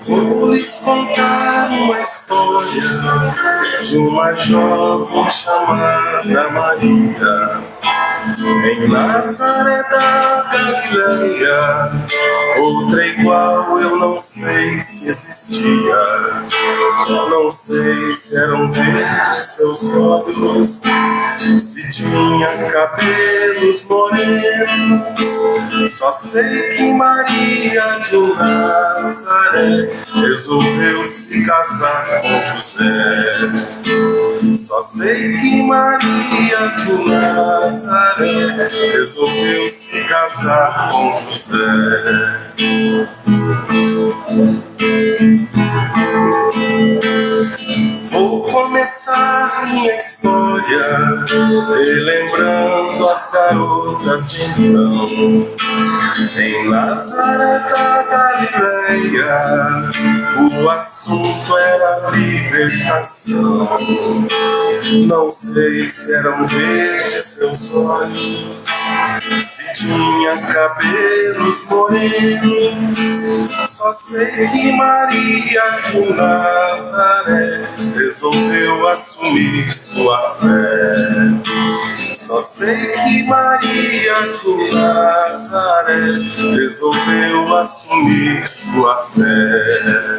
Vou lhes contar uma história de uma jovem chamada Maria, em Nazaré da Galileia. Outra igual eu não sei se existia, não sei se eram verdes seus olhos, se tinha cabelos morenos. Só sei que Maria de Nazaré resolveu se casar com José. Só sei que Maria de Nazaré resolveu se casar com José. Vou começar minha história relembrando as garotas de então. Em Nazaré da Galileia, o assunto era libertação. Não sei se eram verdes seus olhos, se tinha cabelos morenos. Só sei que Maria de Nazaré resolveu assumir sua fé. Só sei que Maria de Nazaré resolveu assumir sua fé.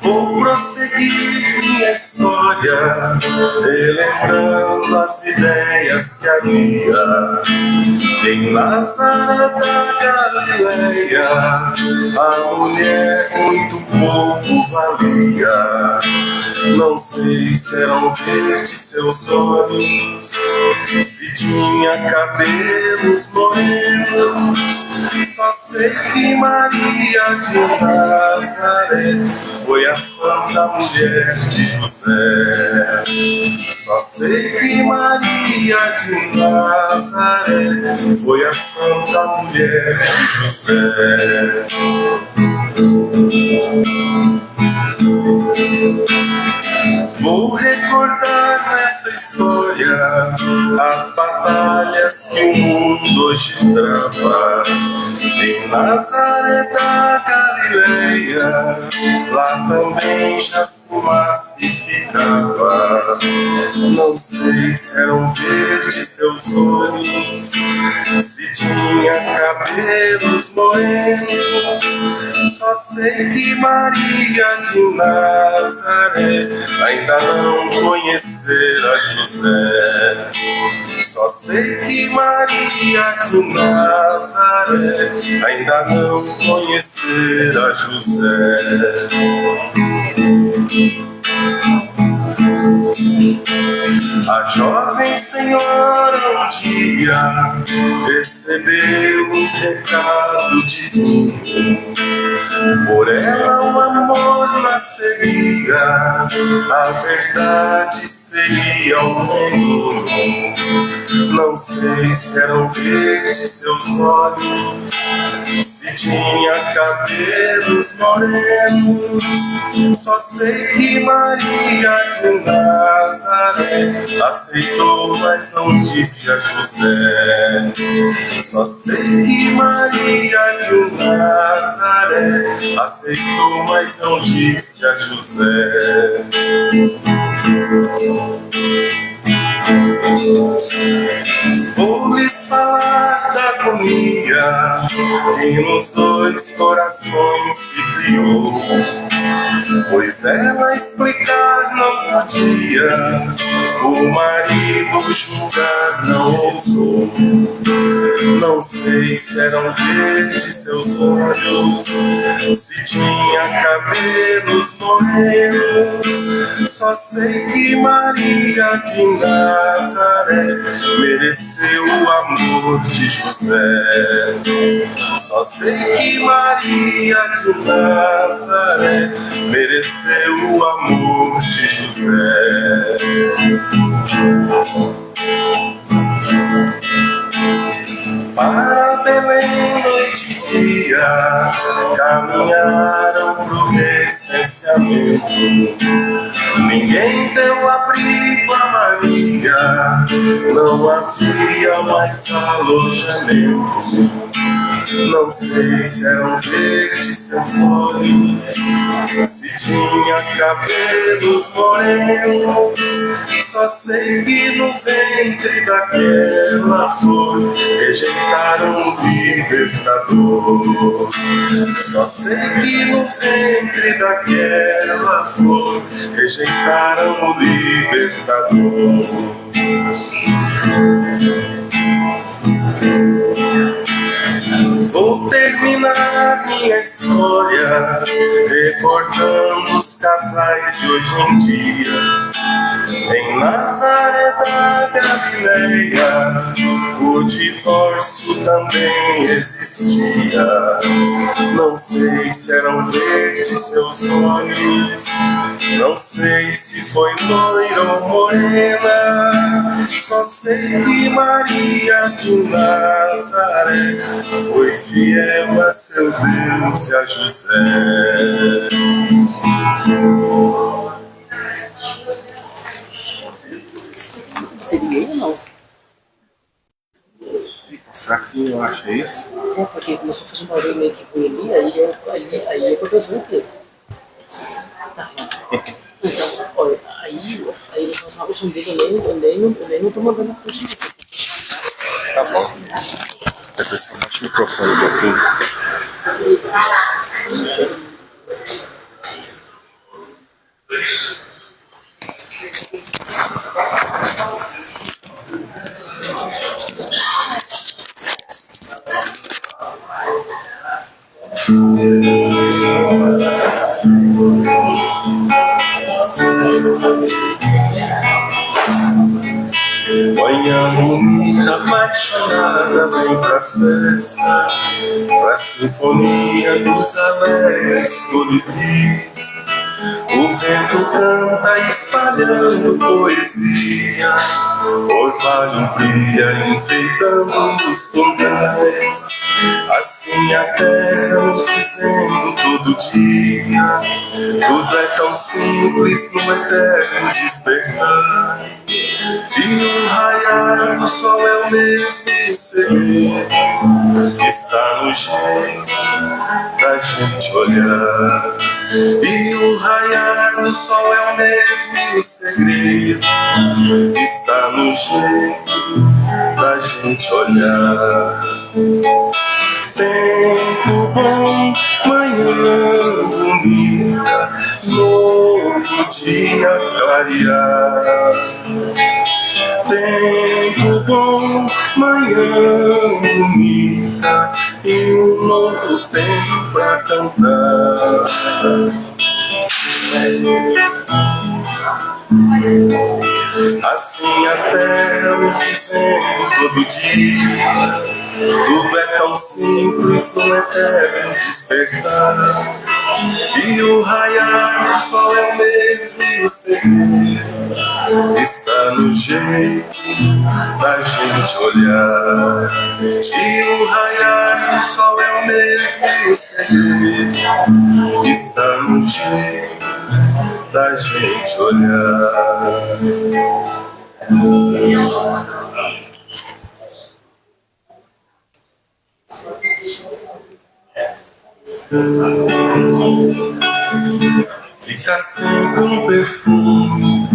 Vou prosseguir minha história relembrando as ideias que havia em Nazaré da Galileia. A mulher muito pouco valia. Não sei se eram verdes seus olhos, se tinha cabelos morenos. Só sei que Maria de Nazaré foi a santa mulher de José. Só sei que Maria de Nazaré foi a santa mulher de José. Vou recordar nessa história as batalhas que o mundo hoje trava. Em Nazaré da Galileia, lá também já se massificava. Não sei se eram verdes seus olhos, se tinha cabelos morenos. Só sei que Maria de Nazaré ainda não conhecera José. Só sei que Maria de Nazaré ainda não conhecera José. A jovem senhora um dia recebeu um recado divino. Por ela o amor nasceria, a verdade seria um menino. Não sei se eram verdes seus olhos, se tinha cabelos morenos. Só sei que Maria de Nazaré aceitou, mas não disse a José. Só sei que Maria de Nazaré aceitou, mas não disse a José. Vou lhes falar da agonia que nos dois corações se criou, pois ela explicar não podia, o marido julgar não ousou. Não sei se eram verdes seus olhos, se tinha cabelos morenos. Só sei que Maria de Nazaré mereceu o amor de José. Só sei que Maria de Nazaré mereceu o amor de José. Para Belém noite e dia caminharam pro rei licenciamento. Ninguém deu abrigo a Maria, não havia mais alojamento. Não sei se eram verdes seus olhos, se tinha cabelos morenos. Só sei que no ventre daquela flor rejeitaram o libertador. Só sei que no ventre daquela flor rejeitaram o libertador. Vou terminar minha história recordando os casais de hoje em dia. Em Nazaré da Galileia, o divórcio também existia. Não sei se eram verdes seus olhos, não sei se foi loira ou morena. Só sei que Maria de Nazaré foi fiel a seu Deus e a José. Ninguém ou não? Eita, fraquinho, eu acho, é isso? É, porque começou a fazer um barulho meio que com ele, aí eu tô vendo que tá. Então, olha, aí nós passamos o som dele, eu nem não tô mandando a coisa. Tá bom. Depois você baixa o microfone um pouquinho. Manhã bonita, apaixonada, vem pra festa, pra sinfonia dos alegres colibris. O vento canta espalhando poesia, orvalho brilha enfeitando os contais. Assim a terra nos dizendo todo dia, tudo é tão simples no eterno despertar. E o raiar do sol é o mesmo e o segredo está no jeito da gente olhar. E o raiar do sol é o mesmo e o segredo está no jeito da gente olhar. Tempo bom, manhã bonita, novo dia clarear. Tempo bom, manhã bonita e um novo tempo pra cantar. Assim a terra nos dizendo todo dia, tudo é tão simples no eterno despertar. E o raiar do sol é o mesmo e o segredo está no jeito da gente olhar. E o raiar do sol é o mesmo e o segredo está no jeito da gente olhar. Fica sempre um perfume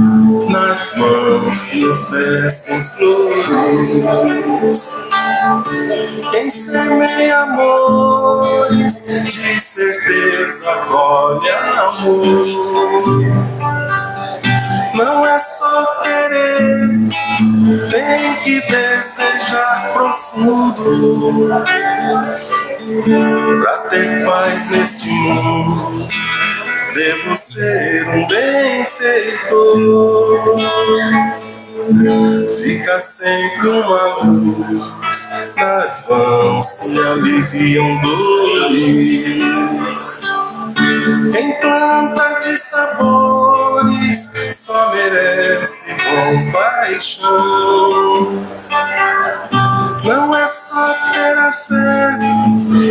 nas mãos que oferecem flores. Quem semeia amores, de certeza colhe amor. Não é só querer, tem que desejar profundo pra ter paz neste mundo. Devo ser um benfeitor. Fica sempre uma luz nas mãos que aliviam dores. Quem planta de sabores só merece compaixão. Não é só ter a fé,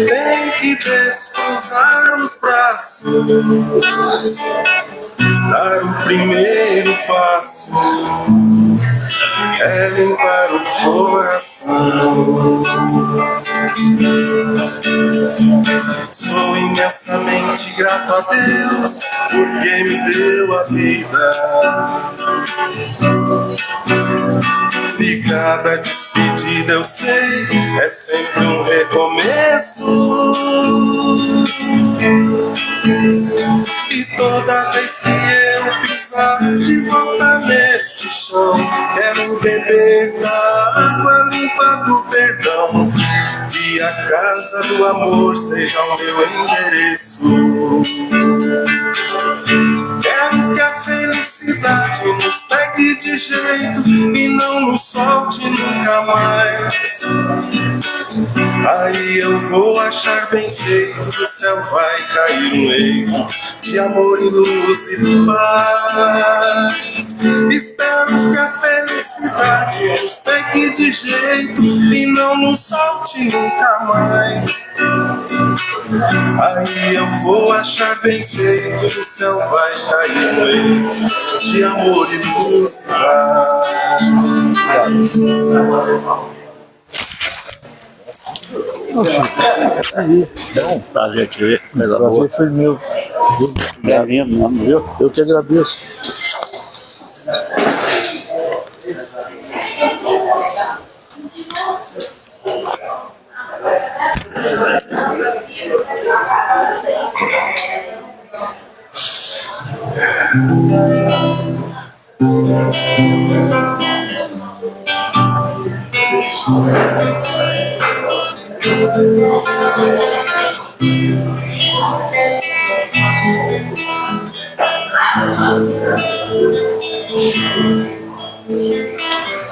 tem que descruzar os braços dar o primeiro passo é limpar o coração. Sou imensamente grato a Deus porque me deu a vida. E cada despedida eu sei é sempre um recomeço. E toda vez que eu pisar de volta neste chão, quero beber da água limpa do perdão. Que a casa do amor seja o meu endereço. Quero que a felicidade nos pegue de jeito e não nos solte nunca mais. Aí eu vou achar bem feito, do céu vai cair um eito de amor e luz e paz. Espero que a felicidade nos pegue de jeito e não nos solte nunca mais. Aí eu vou achar bem feito, do céu vai cair um eito de amor e luz e paz. É um prazer te ver. O prazer foi meu. É lindo mesmo, viu? Eu que agradeço.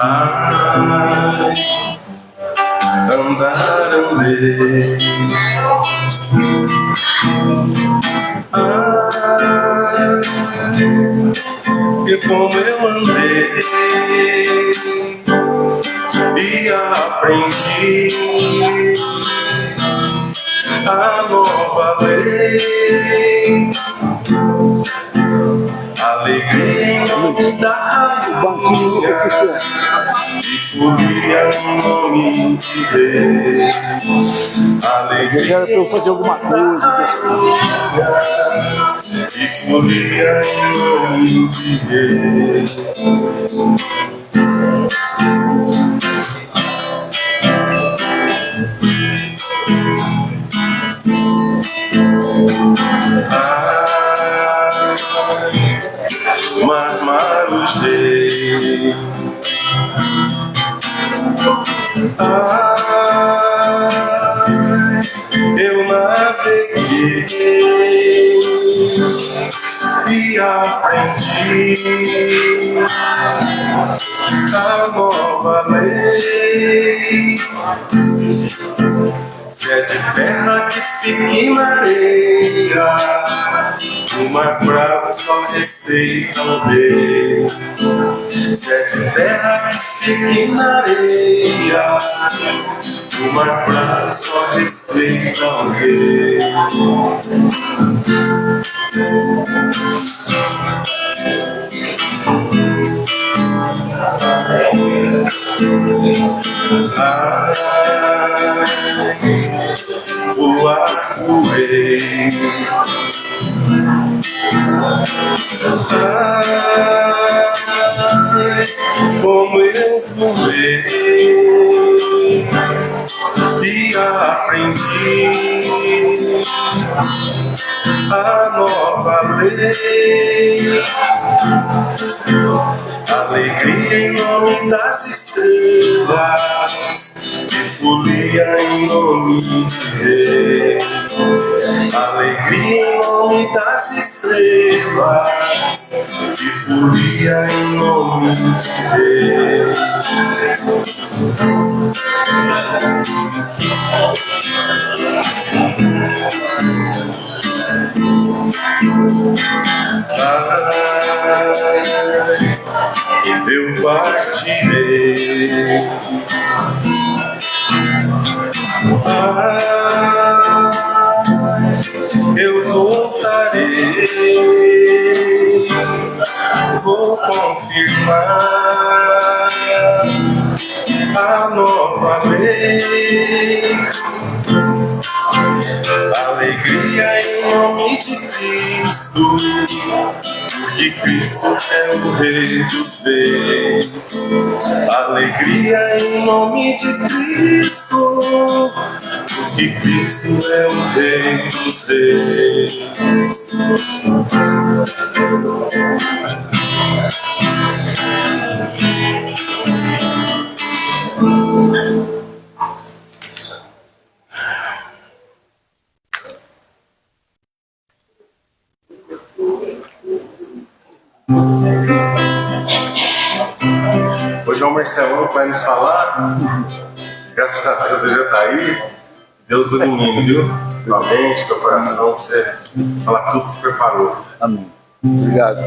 Ai, andar andei. Ai, e como eu andei e aprendi a nova lei. Alegria em nome da harmonia e folia em nome de Deus. Às vezes era pra eu fazer alguma coisa. E folia em nome de Deus. Marujei. Ai, eu naveguei e aprendi a nova lei. Se é de terra que fique na areia, o mar bravo só respeita o rei. Se é de terra que fique na areia, o mar bravo só respeita o rei. Voar, voei. Ai, como eu voei e aprendi a nova lei. Alegria em nome das estrelas e folia em nome de Deus. Alegria em nome das estrelas e folia em nome de Deus. Eu partirei. Eu voltarei. rei. Vou confirmar a nova lei. Alegria em nome de Cristo, porque Cristo é o Rei dos Reis. Alegria em nome de Cristo, porque Cristo é o Rei dos Reis. Hoje é o Marcelão que vai nos falar. Graças a Deus ele já está aí. Deus ilumine, viu? Tua mente, teu coração, pra você falar tudo que preparou. Amém. Obrigado.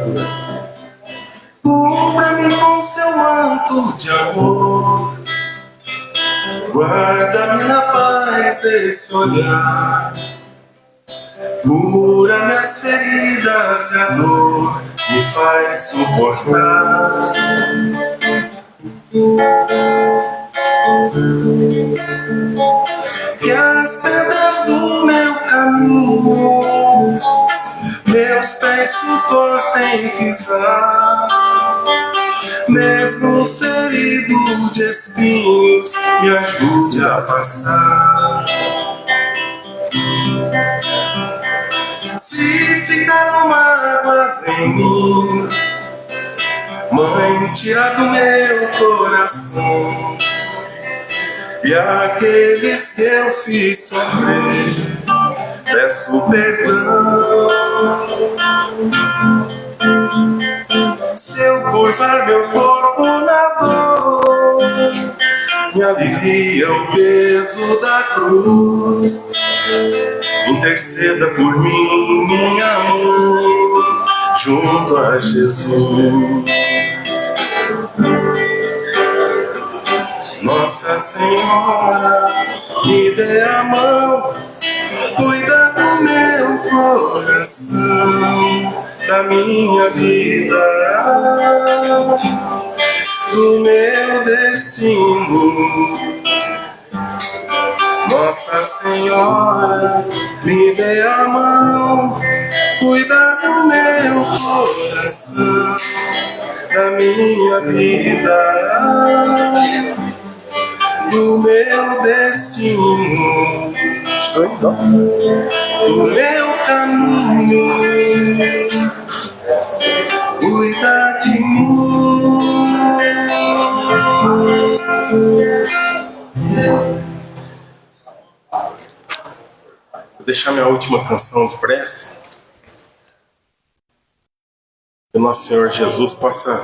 Cubra-me com seu manto de amor, guarda-me na paz desse olhar, cura minhas feridas e a dor me faz suportar. Que as pedras do meu caminho meus pés suportem pisar, mesmo ferido de espinhos, me ajude a passar. Se ficaram mágoas em mim, Mãe, tira do meu coração, e aqueles que eu fiz sofrer, peço perdão. Se eu curvar meu corpo na dor, me alivia o peso da cruz. Interceda por mim, minha mãe, junto a Jesus. Nossa Senhora, me dê a mão, cuida do meu coração, da minha vida, do meu destino. Nossa Senhora, me dê a mão, cuida do meu coração, da minha vida, do meu destino, do meu caminho, cuida de mim. Vou deixar minha última canção de prece. Que o nosso Senhor Jesus possa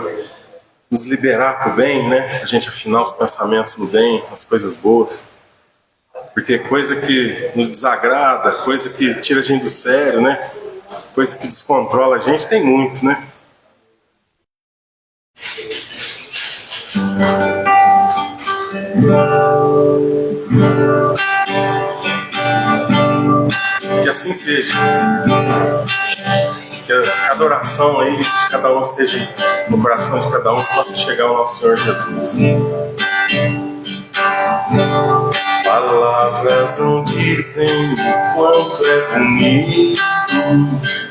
nos liberar para o bem, né? A gente afinar os pensamentos no bem, nas coisas boas. Porque coisa que nos desagrada, coisa que tira a gente do sério, né? Coisa que descontrola a gente, tem muito, né? Que assim seja. Que a adoração aí de cada um esteja no coração de cada um, que possa chegar ao nosso Senhor Jesus. Palavras não dizem o quanto é bonito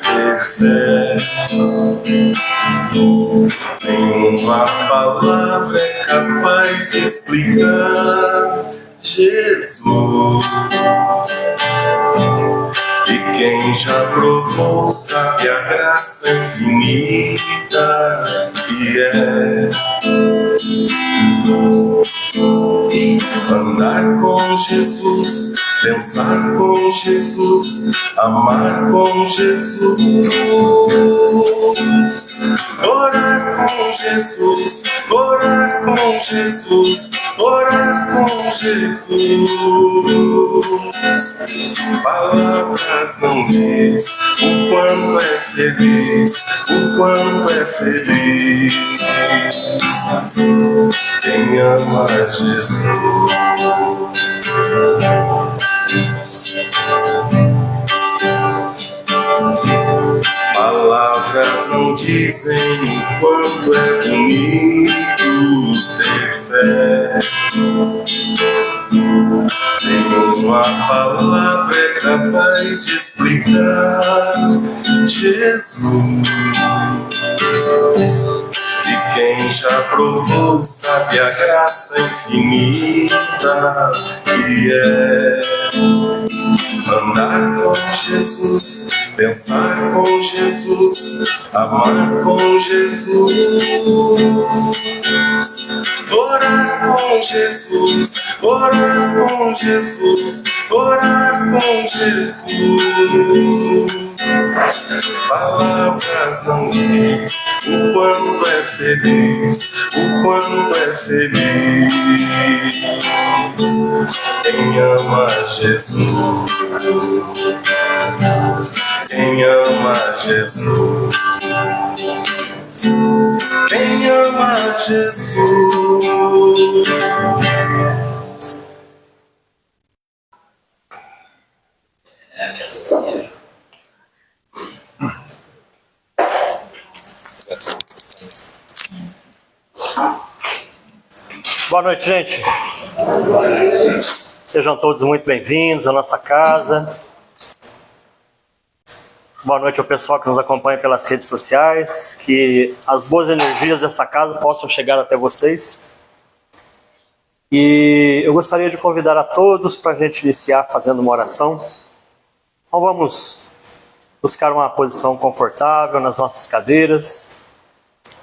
ter fé. Nenhuma palavra é capaz de explicar Jesus. E quem já provou sabe a graça infinita que é andar com Jesus, pensar com Jesus, amar com Jesus, orar com Jesus, orar com Jesus, orar com Jesus. Palavras não diz o quanto é feliz, o quanto é feliz quem ama Jesus. Palavras não dizem o quanto é bonito ter fé. Nenhuma palavra é capaz de explicar Jesus. E quem já provou sabe a graça infinita que é andar com Jesus, pensar com Jesus, amar com Jesus, orar com Jesus, orar com Jesus, orar com Jesus. Palavras não diz o quanto é feliz, o quanto é feliz quem ama Jesus, quem ama Jesus, quem ama Jesus. Boa noite, gente. Sejam todos muito bem-vindos à nossa casa. Boa noite ao pessoal que nos acompanha pelas redes sociais. Que as boas energias desta casa possam chegar até vocês. E eu gostaria de convidar a todos para a gente iniciar fazendo uma oração. Então vamos buscar uma posição confortável nas nossas cadeiras.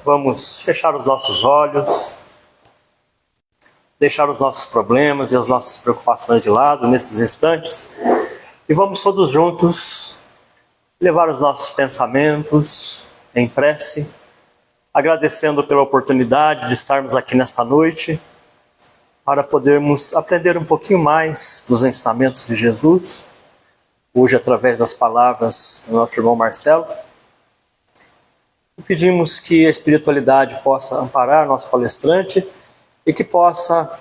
Vamos fechar os nossos olhos. Deixar os nossos problemas e as nossas preocupações de lado nesses instantes e vamos todos juntos levar os nossos pensamentos em prece, agradecendo pela oportunidade de estarmos aqui nesta noite para podermos aprender um pouquinho mais dos ensinamentos de Jesus, hoje através das palavras do nosso irmão Marcelo. E pedimos que a espiritualidade possa amparar nosso palestrante e que possa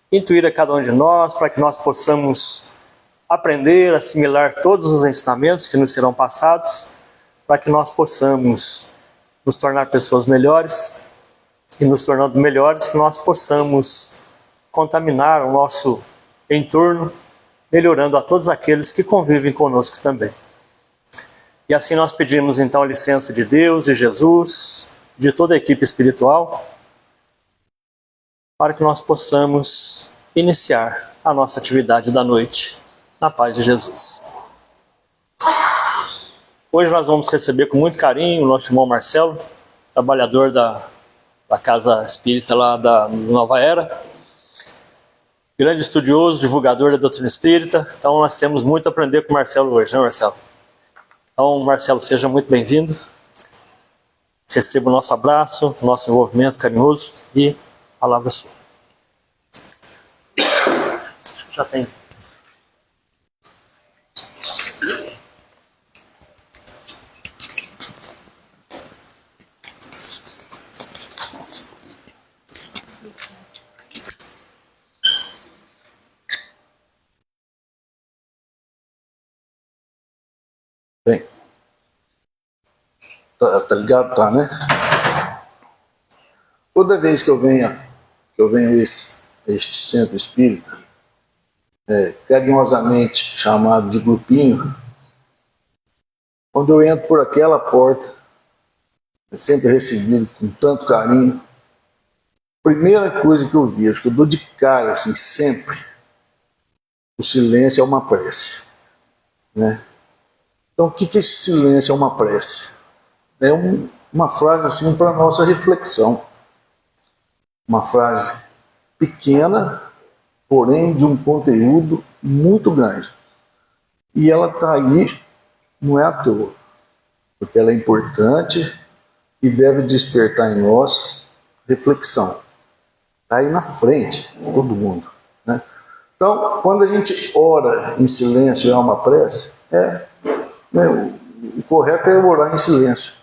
intuir a cada um de nós, para que nós possamos aprender, assimilar todos os ensinamentos que nos serão passados, para que nós possamos nos tornar pessoas melhores, e nos tornando melhores, que nós possamos contaminar o nosso entorno, melhorando a todos aqueles que convivem conosco também. E assim nós pedimos então a licença de Deus, de Jesus, de toda a equipe espiritual, para que nós possamos iniciar a nossa atividade da noite, na paz de Jesus. Hoje nós vamos receber com muito carinho o nosso irmão Marcelo, trabalhador da Casa Espírita lá da Nova Era, grande estudioso, divulgador da doutrina espírita. Então nós temos muito a aprender com o Marcelo hoje, né, Marcelo? Então, Marcelo, seja muito bem-vindo. Receba o nosso abraço, o nosso envolvimento carinhoso e palavra sua. Já tem. Bem, tá ligado? Tá, né? Toda vez que eu venho a este centro espírita, carinhosamente chamado de grupinho, quando eu entro por aquela porta, é sempre recebido com tanto carinho. Primeira coisa que eu vejo, que eu dou de cara, assim, sempre, o silêncio é uma prece, né? Então, o que esse silêncio é uma prece? É uma frase assim para nossa reflexão. Uma frase pequena, porém de um conteúdo muito grande. E ela está aí, não é à toa, porque ela é importante e deve despertar em nós reflexão. Está aí na frente de todo mundo, né? Então, quando a gente ora em silêncio, é uma prece, o correto é orar em silêncio.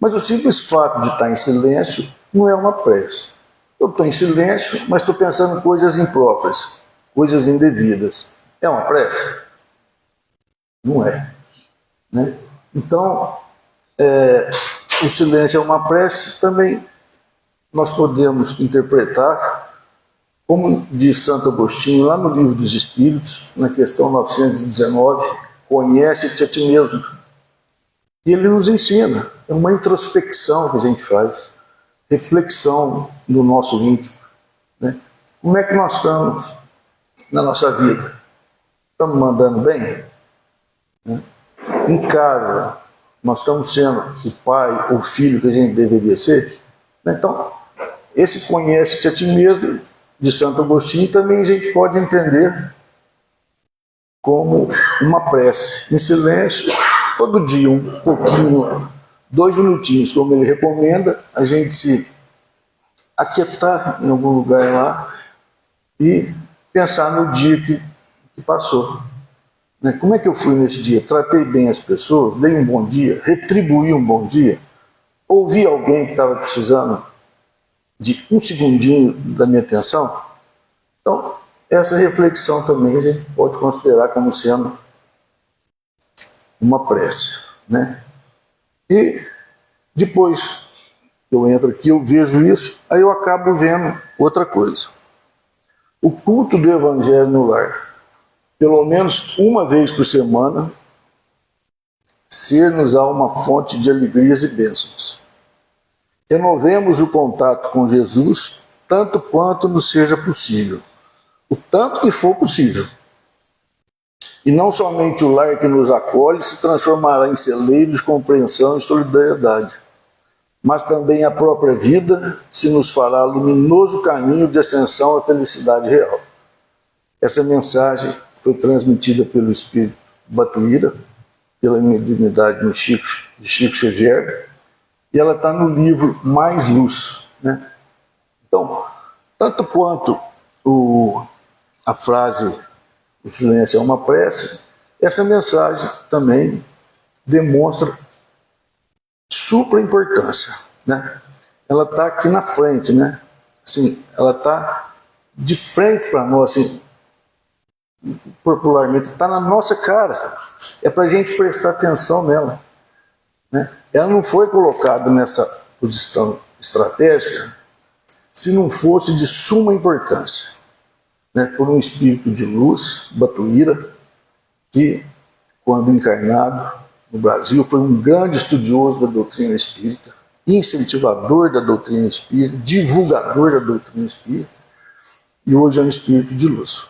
Mas o simples fato de estar em silêncio não é uma prece. Eu estou em silêncio, mas estou pensando em coisas impróprias, coisas indevidas. É uma prece? Não é, né? Então, o silêncio é uma prece, também nós podemos interpretar, como diz Santo Agostinho lá no Livro dos Espíritos, na questão 919, conhece-te a ti mesmo. E ele nos ensina, é uma introspecção que a gente faz, reflexão do nosso íntimo, né? Como é que nós estamos na nossa vida? Estamos mandando bem? Né? Em casa, nós estamos sendo o pai ou filho que a gente deveria ser? Então, esse conhece-te a ti mesmo, de Santo Agostinho, também a gente pode entender como uma prece, em silêncio, todo dia, um pouquinho, 2 minutinhos, como ele recomenda, a gente se aquietar em algum lugar lá e pensar no dia que passou. Né? Como é que eu fui nesse dia? Tratei bem as pessoas? Dei um bom dia? Retribuí um bom dia? Ouvi alguém que estava precisando de um segundinho da minha atenção? Então, essa reflexão também a gente pode considerar como sendo uma prece, né? E depois que eu entro aqui, eu vejo isso, aí eu acabo vendo outra coisa. O culto do Evangelho no lar, pelo menos uma vez por semana, ser-nos-á uma fonte de alegrias e bênçãos. Renovemos o contato com Jesus, tanto quanto nos seja possível, o tanto que for possível. E não somente o lar que nos acolhe se transformará em celeiro de compreensão e solidariedade, mas também a própria vida se nos fará luminoso caminho de ascensão à felicidade real. Essa mensagem foi transmitida pelo Espírito Batuíra, pela mediunidade de Chico Xavier, e ela está no livro Mais Luz, né? Então, tanto quanto a frase "o silêncio é uma prece", essa mensagem também demonstra supra importância, né? Ela está aqui na frente, né? Assim, ela está de frente para nós, assim, popularmente, está na nossa cara. É para a gente prestar atenção nela, né? Ela não foi colocada nessa posição estratégica se não fosse de suma importância, né? Por um espírito de luz, Batuíra, que, quando encarnado no Brasil, foi um grande estudioso da doutrina espírita, incentivador da doutrina espírita, divulgador da doutrina espírita, e hoje é um espírito de luz.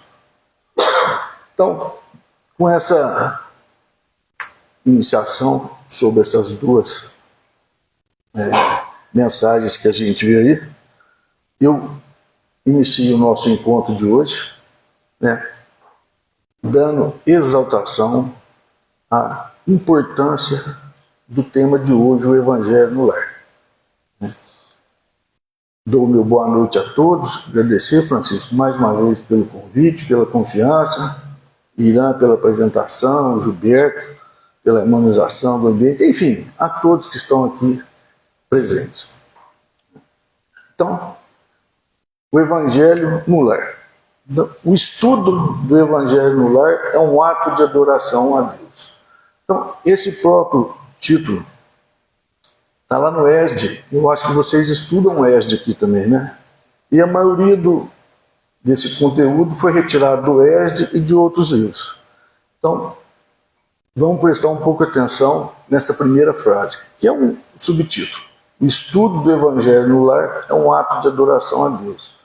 Então, com essa iniciação sobre essas duas mensagens que a gente vê aí, eu inicio o nosso encontro de hoje, né, dando exaltação à importância do tema de hoje, o Evangelho no Lar. Dou meu boa noite a todos, agradecer, Francisco, mais uma vez pelo convite, pela confiança, Irã pela apresentação, Gilberto pela harmonização do ambiente, enfim, a todos que estão aqui presentes. Então, o Evangelho no Lar. O estudo do Evangelho no Lar é um ato de adoração a Deus. Então, esse próprio título está lá no ESD. Eu acho que vocês estudam o ESD aqui também, né? E a maioria desse conteúdo foi retirado do ESD e de outros livros. Então, vamos prestar um pouco atenção nessa primeira frase, que é um subtítulo. O estudo do Evangelho no Lar é um ato de adoração a Deus.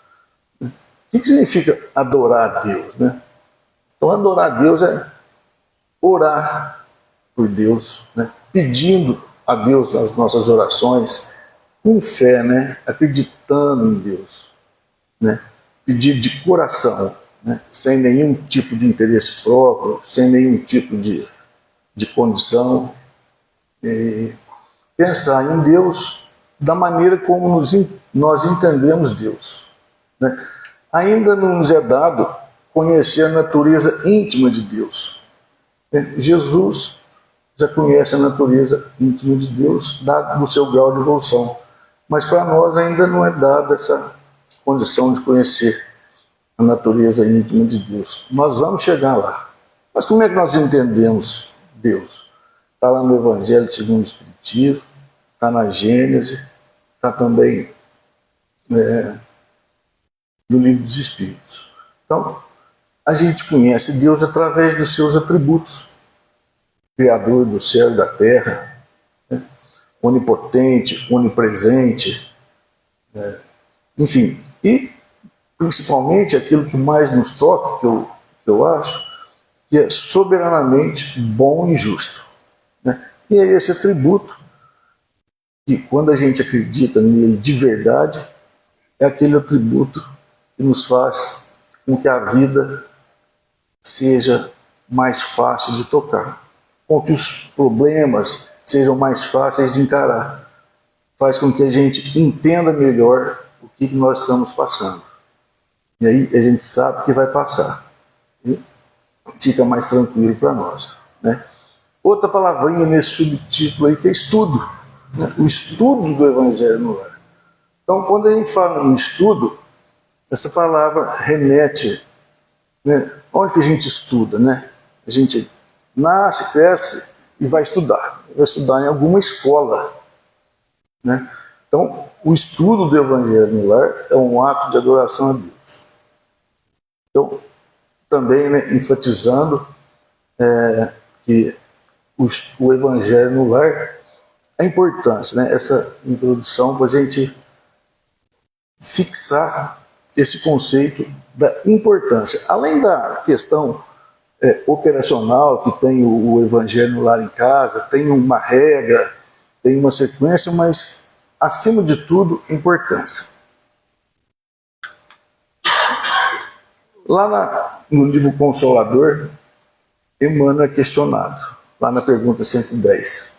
O que significa adorar a Deus, né? Então, adorar a Deus é orar por Deus, né? Pedindo a Deus nas nossas orações, com fé, né? Acreditando em Deus, né? Pedir de coração, né? Sem nenhum tipo de interesse próprio, sem nenhum tipo de condição. E pensar em Deus da maneira como nós entendemos Deus, né? Ainda não nos é dado conhecer a natureza íntima de Deus, né? Jesus já conhece a natureza íntima de Deus, dado no seu grau de evolução. Mas para nós ainda não é dada essa condição de conhecer a natureza íntima de Deus. Nós vamos chegar lá. Mas como é que nós entendemos Deus? está lá no Evangelho segundo o Espiritismo, está na Gênese, está também no Livro dos Espíritos. Então, a gente conhece Deus através dos seus atributos. Criador do céu e da terra, né? Onipotente, onipresente, enfim. E, principalmente, aquilo que mais nos toca, que eu acho, que é soberanamente bom e justo. Né? E é esse atributo que, quando a gente acredita nele de verdade, é aquele atributo que nos faz com que a vida seja mais fácil de tocar, com que os problemas sejam mais fáceis de encarar, faz com que a gente entenda melhor o que nós estamos passando. E aí a gente sabe que vai passar. E fica mais tranquilo para nós. Né? Outra palavrinha nesse subtítulo aí que é estudo. Né? O estudo do Evangelho no Lar. Então, quando a gente fala em estudo, essa palavra remete, né? Onde que a gente estuda, né? A gente nasce, cresce e vai estudar. Vai estudar em alguma escola, né? Então, o estudo do Evangelho no Lar é um ato de adoração a Deus. Então, também, né, enfatizando que o Evangelho no Lar, a importância, né? Essa introdução para a gente fixar esse conceito da importância. Além da questão operacional, que tem o Evangelho no Lar em Casa, tem uma regra, tem uma sequência, mas, acima de tudo, importância. Lá no livro Consolador, Emmanuel é questionado, lá na pergunta 110.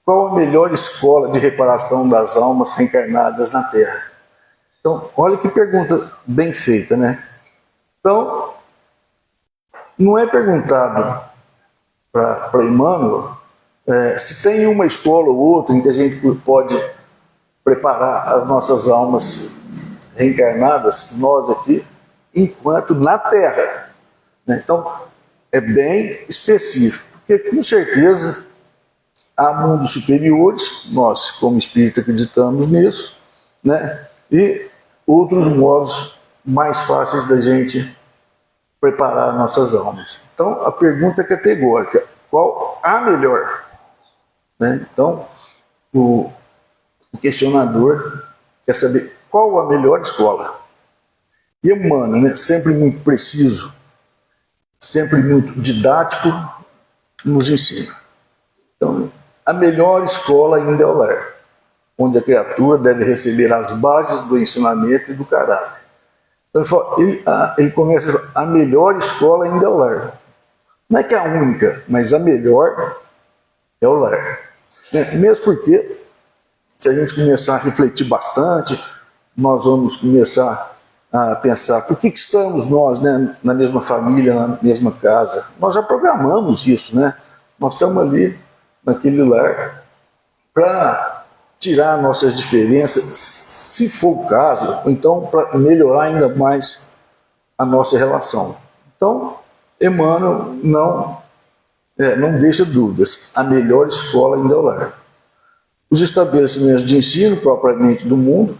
Qual a melhor escola de reparação das almas reencarnadas na Terra? Então, olha que pergunta bem feita, né? Então, não é perguntado para Emmanuel se tem uma escola ou outra em que a gente pode preparar as nossas almas reencarnadas, nós aqui, enquanto na Terra. Né? Então, é bem específico, porque com certeza há mundos superiores, nós como espírita acreditamos nisso, né? E outros modos mais fáceis da gente preparar nossas almas. Então, a pergunta é categórica: qual a melhor? Né? Então, o questionador quer saber qual a melhor escola. E Emmanuel, né, sempre muito preciso, sempre muito didático, nos ensina. Então, a melhor escola ainda é o lar, onde a criatura deve receber as bases do ensinamento e do caráter. Então, ele começa a melhor escola ainda é o lar. Não é que é a única, mas a melhor é o lar. Mesmo porque, se a gente começar a refletir bastante, nós vamos começar a pensar por que estamos nós, né, na mesma família, na mesma casa. Nós já programamos isso, né? Nós estamos ali naquele lar para tirar nossas diferenças, se for o caso, ou então para melhorar ainda mais a nossa relação. Então, Emmanuel não deixa dúvidas. A melhor escola ainda é o lar. Os estabelecimentos de ensino, propriamente do mundo,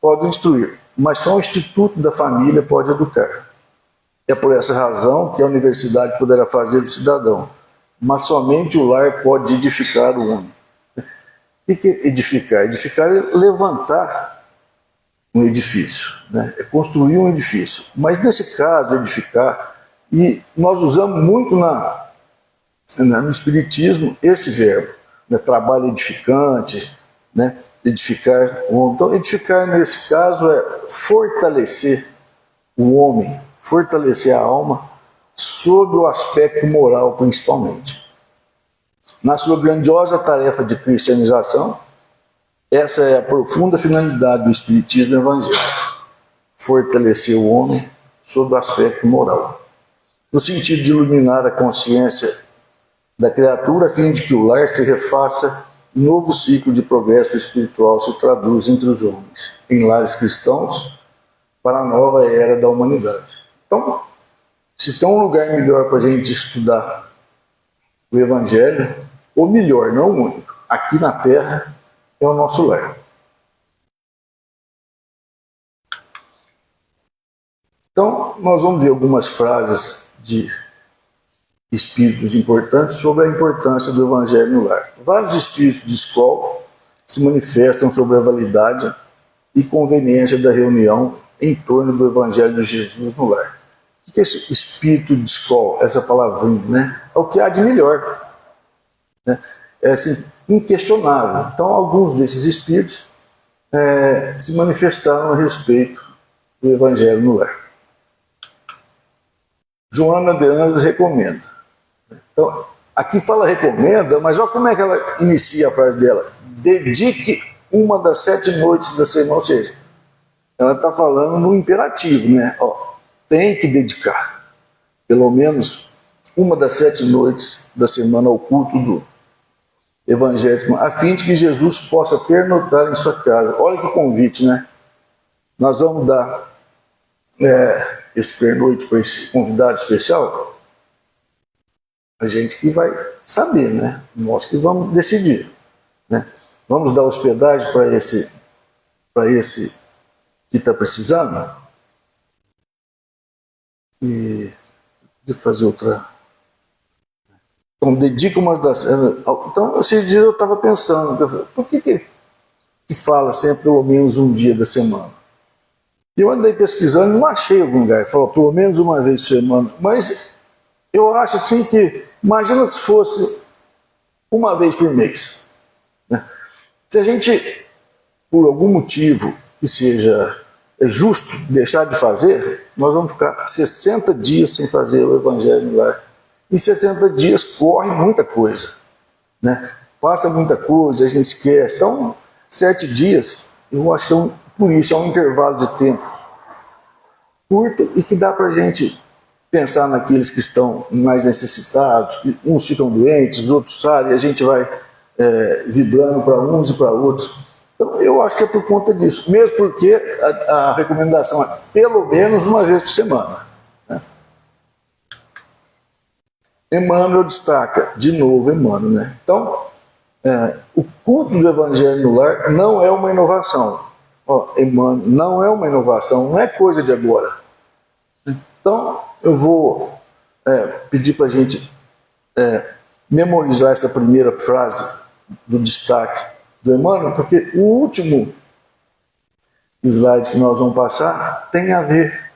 podem instruir, mas só o Instituto da Família pode educar. É por essa razão que a universidade poderá fazer o cidadão, mas somente o lar pode edificar o homem. O que é edificar? Edificar é levantar um edifício, né? É construir um edifício. Mas nesse caso, edificar, e nós usamos muito no Espiritismo esse verbo, né? Trabalho edificante, né? Edificar o homem. Então, edificar nesse caso é fortalecer o homem, fortalecer a alma, sob o aspecto moral principalmente. Na sua grandiosa tarefa de cristianização, essa é a profunda finalidade do Espiritismo evangélico: fortalecer o homem sob o aspecto moral, no sentido de iluminar a consciência da criatura, a fim de que o lar se refaça e novo ciclo de progresso espiritual se traduz entre os homens, em lares cristãos, para a nova era da humanidade. Então, se tem um lugar melhor para a gente estudar o Evangelho, ou melhor, não o único, aqui na terra é o nosso lar. Então, nós vamos ver algumas frases de espíritos importantes sobre a importância do Evangelho no lar. Vários espíritos de escola se manifestam sobre a validade e conveniência da reunião em torno do Evangelho de Jesus no lar. O que é esse espírito de escola, essa palavrinha, né? É o que há de melhor, né? É assim, inquestionável. Então, alguns desses espíritos se manifestaram a respeito do Evangelho no lar. Joana de Anjos recomenda. Então, aqui fala recomenda, mas olha como é que ela inicia a frase dela. Dedique uma das 7 noites da semana, ou seja, ela está falando no imperativo, né? Ó, tem que dedicar pelo menos uma das 7 noites da semana ao culto do Evangelho, a fim de que Jesus possa pernotar em sua casa. Olha que convite, né? Nós vamos dar esse pernoite para esse convidado especial, a gente que vai saber, né? Nós que vamos decidir, né? Vamos dar hospedagem para esse que está precisando. E de fazer outra. Então, dedica umas das. Então, esses dias eu estava pensando, por que fala sempre pelo menos um dia da semana? E eu andei pesquisando e não achei algum lugar. Falou pelo menos uma vez por semana. Mas eu acho assim que, imagina se fosse uma vez por mês, né? Se a gente, por algum motivo que seja justo deixar de fazer, nós vamos ficar 60 dias sem fazer o Evangelho no lar. Em 60 dias corre muita coisa, né? Passa muita coisa, a gente esquece. Então, 7 dias, eu acho que por isso é um intervalo de tempo curto e que dá para a gente pensar naqueles que estão mais necessitados, que uns ficam doentes, os outros saem, e a gente vai vibrando para uns e para outros. Então, eu acho que é por conta disso, mesmo porque a recomendação é pelo menos uma vez por semana, né? Emmanuel destaca, de novo Emmanuel, né? Então, o culto do Evangelho no lar não é uma inovação. Emmanuel, não é uma inovação, não é coisa de agora. Então, eu vou pedir para a gente memorizar essa primeira frase do destaque do Emmanuel, porque o último slide que nós vamos passar tem a ver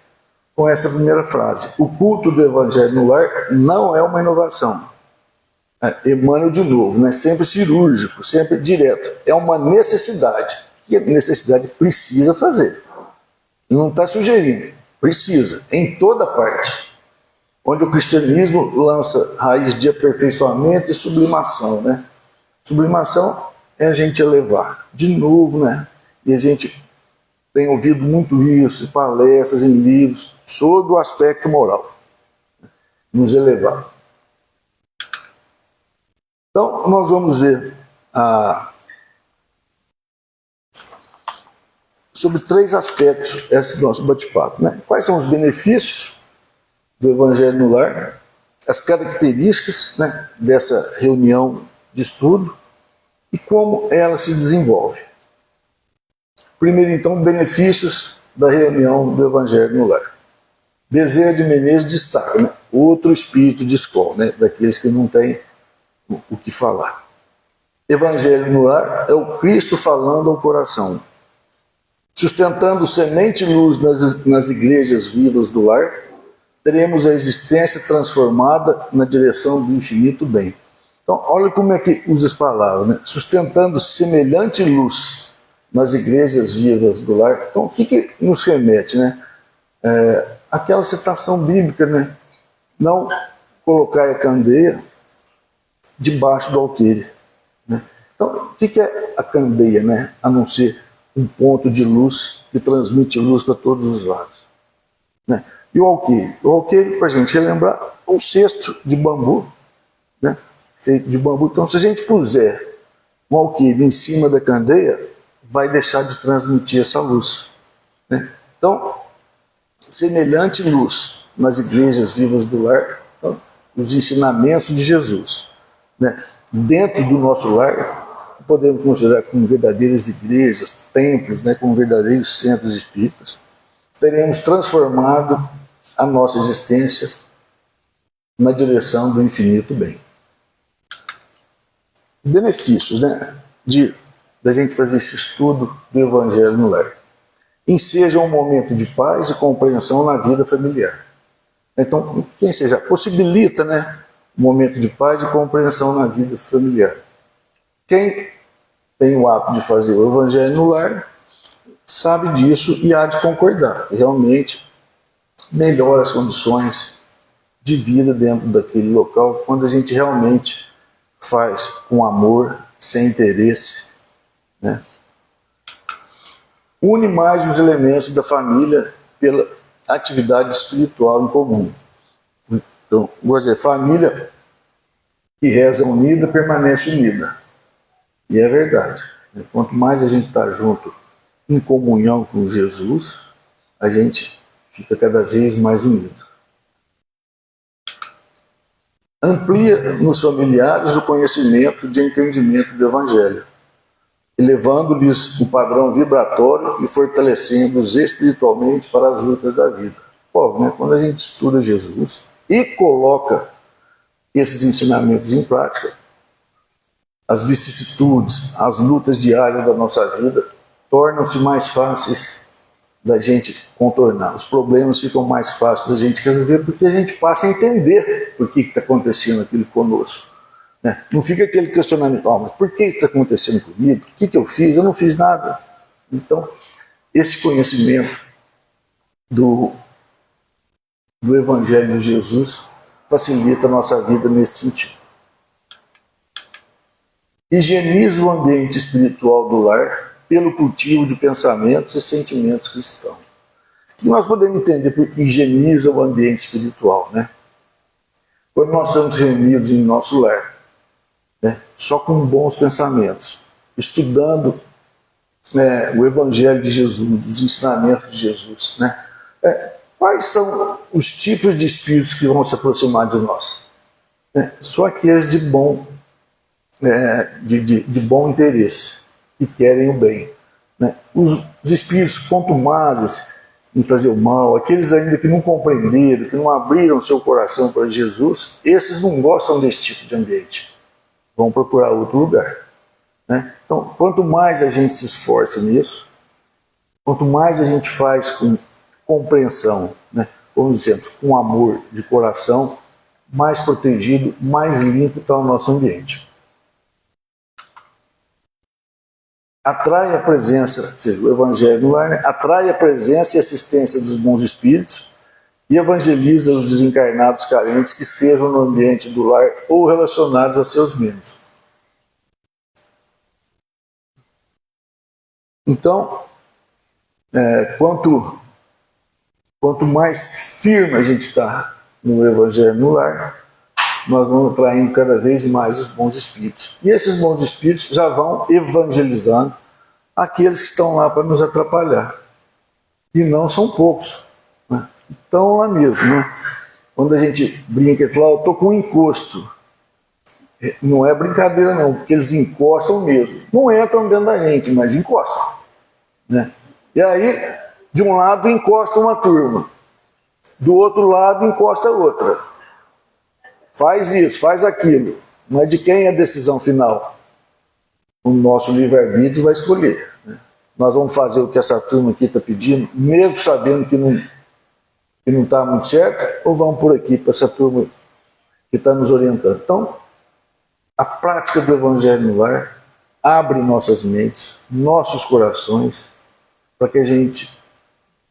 com essa primeira frase. O culto do Evangelho no lar não é uma inovação. Emmanuel de novo, né? Sempre cirúrgico, sempre direto. É uma necessidade. E a necessidade precisa fazer. Não está sugerindo, precisa, em toda parte. Onde o cristianismo lança raiz de aperfeiçoamento e sublimação, né? Sublimação é a gente elevar. De novo, né? E a gente tem ouvido muito isso, em palestras, em livros, sobre o aspecto moral. Nos elevar. Então, nós vamos ver sobre 3 aspectos esse nosso bate-papo, né? Quais são os benefícios do Evangelho no lar, as características, né, dessa reunião de estudo e como ela se desenvolve. Primeiro, então, benefícios da reunião do Evangelho no lar. Bezerra de Menezes destaca, né, outro espírito de escola, né, daqueles que não têm o que falar. Evangelho no lar é o Cristo falando ao coração, sustentando semente e luz nas igrejas vivas do lar. Teremos a existência transformada na direção do infinito bem. Então, olha como é que usa as palavras, né? Sustentando semelhante luz nas igrejas vivas do lar. Então, o que nos remete, né? Aquela citação bíblica, né? Não colocar a candeia debaixo do alqueire, né? Então, o que é a candeia, né? A não ser um ponto de luz que transmite luz para todos os lados, né? E o alqueire? O alqueire, para a gente relembrar, é um cesto de bambu, né? Feito de bambu. Então, se a gente puser um alqueire em cima da candeia, vai deixar de transmitir essa luz, né? Então, semelhante luz nas igrejas vivas do lar, então, os ensinamentos de Jesus, né? dentro do nosso lar, que podemos considerar como verdadeiras igrejas, templos, né, como verdadeiros centros espíritas, teremos transformado a nossa existência na direção do infinito bem. Benefícios, né, da gente fazer esse estudo do Evangelho no lar. Enseja um momento de paz e compreensão na vida familiar. Então, quem seja, possibilita, né, um momento de paz e compreensão na vida familiar. Quem tem o hábito de fazer o Evangelho no lar sabe disso e há de concordar. Realmente melhora as condições de vida dentro daquele local quando a gente realmente faz com amor, sem interesse, né? Une mais os elementos da família pela atividade espiritual em comum. Então, vou dizer, família que reza unida permanece unida. E é verdade. Quanto mais a gente está junto em comunhão com Jesus, a gente fica cada vez mais unido. Amplia nos familiares o conhecimento de entendimento do Evangelho, elevando-lhes o padrão vibratório e fortalecendo-os espiritualmente para as lutas da vida. Pô, né? Quando a gente estuda Jesus e coloca esses ensinamentos em prática, as vicissitudes, as lutas diárias da nossa vida tornam-se mais fáceis da gente contornar. Os problemas ficam mais fáceis da gente resolver porque a gente passa a entender por que está acontecendo aquilo conosco. Né? Não fica aquele questionamento, mas por que está acontecendo comigo? O que eu fiz? Eu não fiz nada. Então, esse conhecimento do Evangelho de Jesus facilita a nossa vida nesse sentido. Higieniza o ambiente espiritual do lar pelo cultivo de pensamentos e sentimentos cristãos. O que nós podemos entender por higieniza o ambiente espiritual, né? Quando nós estamos reunidos em nosso lar, né, só com bons pensamentos, estudando o Evangelho de Jesus, os ensinamentos de Jesus, né? Quais são os tipos de espíritos que vão se aproximar de nós? Só aqueles de bom interesse, que querem o bem. Né? Os espíritos contumazes em fazer o mal, aqueles ainda que não compreenderam, que não abriram seu coração para Jesus, esses não gostam desse tipo de ambiente. Vão procurar outro lugar. Né? Então, quanto mais a gente se esforça nisso, quanto mais a gente faz com compreensão, né? Como dizemos, com amor de coração, mais protegido, mais limpo está o nosso ambiente. Atrai a presença, ou seja, o Evangelho no lar, né? Atrai a presença e assistência dos bons espíritos e evangeliza os desencarnados carentes que estejam no ambiente do lar ou relacionados a seus membros. Então, quanto mais firme a gente está no Evangelho no lar, nós vamos atraindo cada vez mais os bons espíritos. E esses bons espíritos já vão evangelizando aqueles que estão lá para nos atrapalhar. E não são poucos. Né? Estão lá mesmo. Né? Quando a gente brinca e fala, eu estou com um encosto. Não é brincadeira não, porque eles encostam mesmo. Não entram dentro da gente, mas encostam. Né? E aí, de um lado encosta uma turma, do outro lado encosta outra. Faz isso, faz aquilo. Mas de quem é a decisão final? O nosso livre-arbítrio vai escolher. Né? Nós vamos fazer o que essa turma aqui está pedindo, mesmo sabendo que não está muito certo, ou vamos por aqui para essa turma que está nos orientando. Então, a prática do Evangelho no lar abre nossas mentes, nossos corações, para que a gente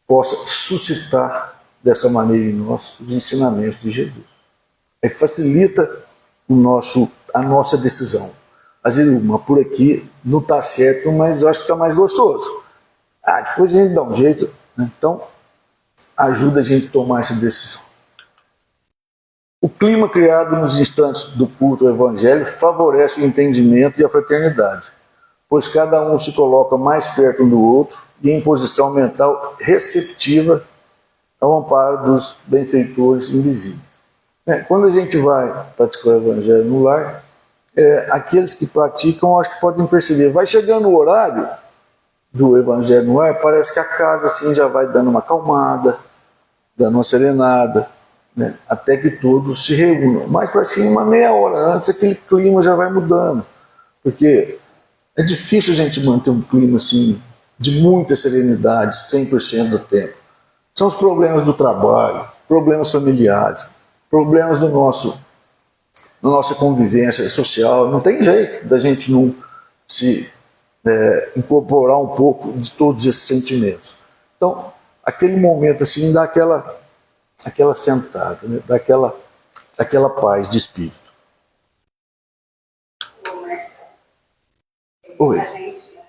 possa suscitar dessa maneira em nós os ensinamentos de Jesus. Aí facilita a nossa decisão. Às vezes, por aqui não está certo, mas eu acho que está mais gostoso. Depois a gente dá um jeito. Né? Então, ajuda a gente a tomar essa decisão. O clima criado nos instantes do culto ao Evangelho favorece o entendimento e a fraternidade, pois cada um se coloca mais perto um do outro e em posição mental receptiva ao amparo dos benfeitores invisíveis. Quando a gente vai praticar o Evangelho no lar, aqueles que praticam, acho que podem perceber, vai chegando o horário do Evangelho no Lar, parece que a casa assim já vai dando uma acalmada, dando uma serenada, né? Até que todos se reúnam. Mas para cima, uma meia hora antes, aquele clima já vai mudando, porque é difícil a gente manter um clima assim de muita serenidade 100% do tempo. São os problemas do trabalho, problemas familiares, problemas da nossa convivência social. Não tem jeito da gente não se incorporar um pouco de todos esses sentimentos. Então, aquele momento assim dá aquela sentada, né? Dá aquela paz de espírito. Oi. A gente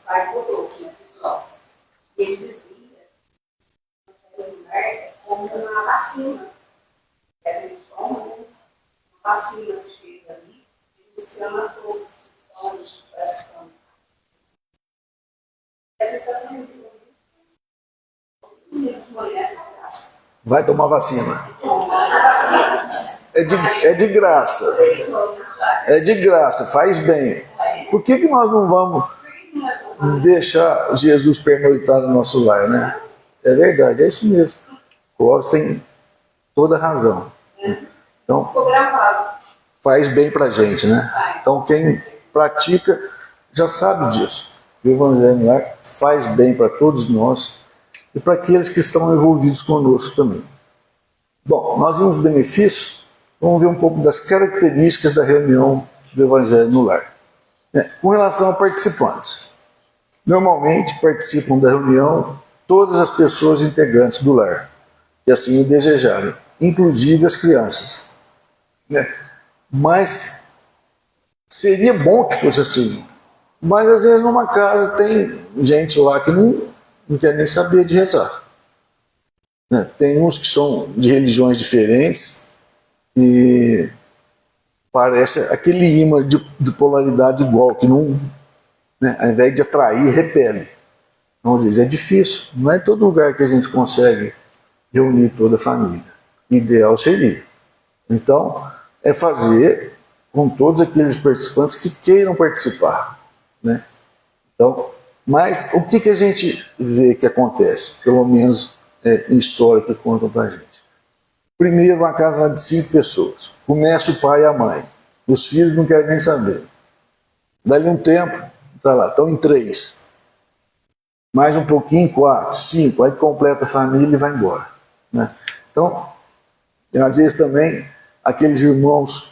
vai por outro, né? E ele dizia que o lugar é como uma vacina. Que a gente toma, né? Uma vacina que chega ali e funciona todos que estão praticando. A gente aprendeu isso. Vai tomar vacina. É de graça. É de graça, faz bem. Por que nós não vamos deixar Jesus pernoitar no nosso lar, né? É verdade, é isso mesmo. O Clóvis tem toda a razão. Então, faz bem pra gente, né? Então, quem pratica já sabe disso. O Evangelho no Lar faz bem para todos nós e para aqueles que estão envolvidos conosco também. Bom, nós vimos os benefícios, vamos ver um pouco das características da reunião do Evangelho no Lar. Com relação a participantes, normalmente participam da reunião todas as pessoas integrantes do lar, que assim o desejarem, inclusive as crianças. Mas seria bom que fosse assim. Mas às vezes numa casa tem gente lá que não quer nem saber de rezar. Tem uns que são de religiões diferentes e parece aquele imã de polaridade igual, que não, ao invés de atrair, repele. Então, às vezes é difícil, não é em todo lugar que a gente consegue reunir toda a família. O ideal seria. Então, é fazer com todos aqueles participantes que queiram participar. Então, mas o que a gente vê que acontece, pelo menos em história que contam pra gente? Primeiro, uma casa de 5 pessoas. Começa o pai e a mãe. Os filhos não querem nem saber. Dali um tempo, tá lá, estão em 3. Mais um pouquinho, 4, 5. Aí completa a família e vai embora. Então, às vezes também, aqueles irmãos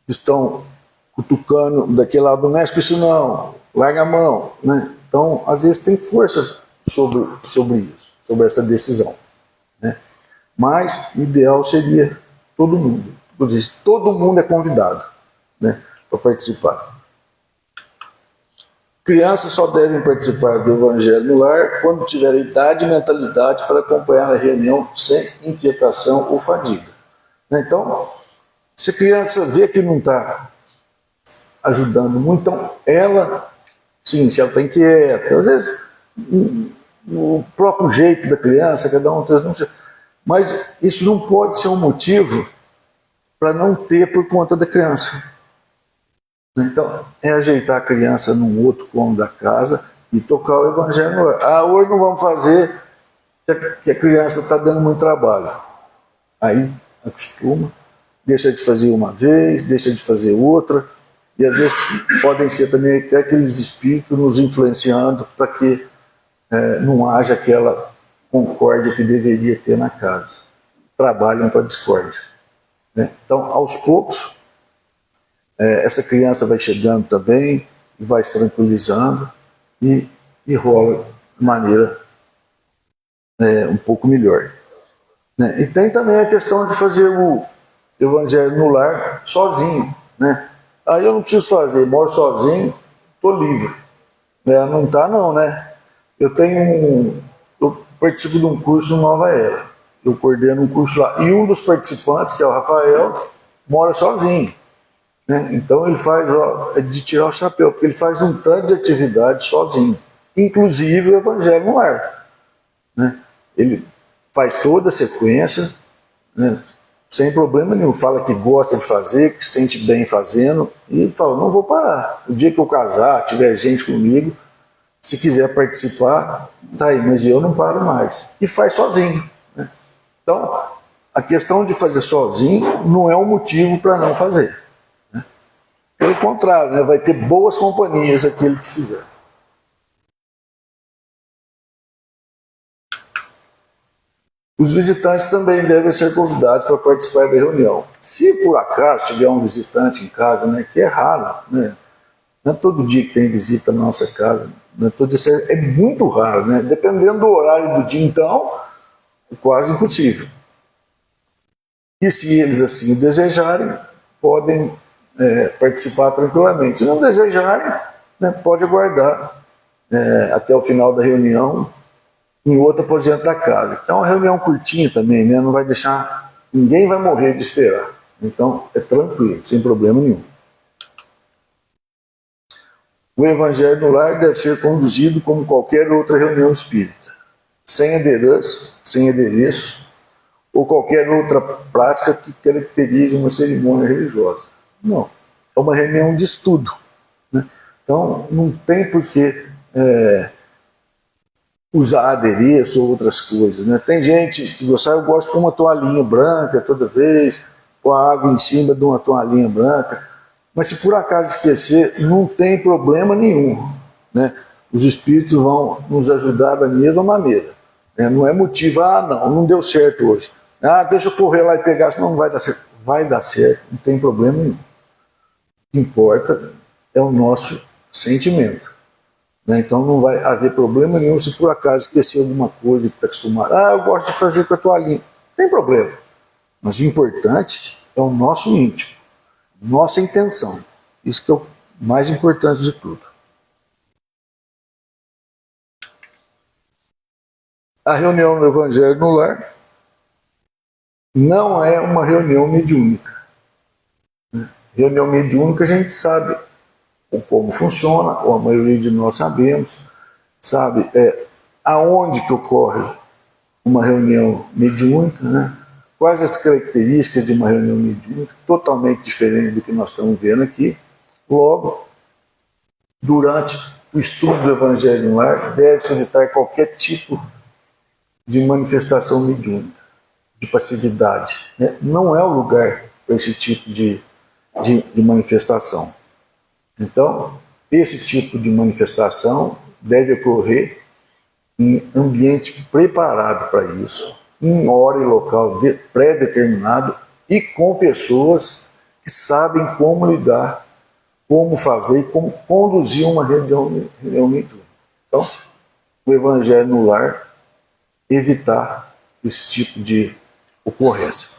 que estão cutucando daquele lado, não mexe com isso não, larga a mão. Então, às vezes tem força sobre isso, sobre essa decisão. Mas o ideal seria todo mundo. Todo mundo é convidado para participar. Crianças só devem participar do Evangelho no Lar quando tiverem idade e mentalidade para acompanhar a reunião sem inquietação ou fadiga. Então, se a criança vê que não está ajudando muito, então ela, sim, se ela está inquieta, às vezes o próprio jeito da criança, cada um tem, mas isso não pode ser um motivo para não ter por conta da criança. Então, é ajeitar a criança num outro cômodo da casa e tocar o Evangelho no Lar. Hoje não vamos fazer, que a criança está dando muito trabalho. Aí acostuma, deixa de fazer uma vez, deixa de fazer outra, e às vezes podem ser também até aqueles espíritos nos influenciando para que não haja aquela concórdia que deveria ter na casa. Trabalham para a discórdia. Então, aos poucos, essa criança vai chegando também, vai se tranquilizando e rola de maneira um pouco melhor. E tem também a questão de fazer o Evangelho no Lar sozinho. Aí eu não preciso fazer, moro sozinho, estou livre. Não está não, Eu participo de um curso no Nova Era. Eu coordeno um curso lá. E um dos participantes, que é o Rafael, mora sozinho. Então ele faz, é de tirar o chapéu, porque ele faz um tanto de atividade sozinho. Inclusive o Evangelho no Lar. Ele faz toda a sequência, sem problema nenhum, fala que gosta de fazer, que se sente bem fazendo, e fala, não vou parar. O dia que eu casar, tiver gente comigo, se quiser participar, tá aí, mas eu não paro mais. E faz sozinho, né? Então, a questão de fazer sozinho não é um motivo para não fazer, né? Pelo contrário, né? Vai ter boas companhias aquele que fizer. Os visitantes também devem ser convidados para participar da reunião. Se por acaso tiver um visitante em casa, né, que é raro, né? Não é todo dia que tem visita na nossa casa, não é todo dia, é muito raro, né? Dependendo do horário do dia, então, é quase impossível. E se eles assim o desejarem, podem participar tranquilamente. Se não desejarem, né, pode aguardar até o final da reunião em outro aposento da casa. Que é uma reunião curtinha também, né? Não vai deixar, ninguém vai morrer de esperar. Então, é tranquilo, sem problema nenhum. O Evangelho no Lar deve ser conduzido como qualquer outra reunião espírita, sem adereços ou qualquer outra prática que caracterize uma cerimônia religiosa. Não, é uma reunião de estudo, né? Então, não tem por que usar adereço ou outras coisas, né? Tem gente que gosta, eu gosto de pôr uma toalhinha branca toda vez, pôr água em cima de uma toalhinha branca, mas se por acaso esquecer, não tem problema nenhum, né? Os espíritos vão nos ajudar da mesma maneira, né? Não é motivo, não deu certo hoje, deixa eu correr lá e pegar, senão não vai dar certo. Vai dar certo, não tem problema nenhum. O que importa é o nosso sentimento. Então não vai haver problema nenhum se por acaso esquecer alguma coisa que está acostumado. Eu gosto de fazer com a toalhinha. Não tem problema. Mas o importante é o nosso íntimo, nossa intenção. Isso que é o mais importante de tudo. A reunião do Evangelho no Lar não é uma reunião mediúnica. Reunião mediúnica a gente sabe como funciona, ou a maioria de nós sabemos, sabe aonde que ocorre uma reunião mediúnica, né? Quais as características de uma reunião mediúnica, totalmente diferente do que nós estamos vendo aqui. Logo, durante o estudo do Evangelho no Lar, deve-se evitar qualquer tipo de manifestação mediúnica, de passividade, né? Não é o lugar para esse tipo de manifestação. Então, esse tipo de manifestação deve ocorrer em ambiente preparado para isso, em hora e local pré-determinado e com pessoas que sabem como lidar, como fazer e como conduzir uma reunião mediúnica. Então, o Evangelho no Lar, evitar esse tipo de ocorrência.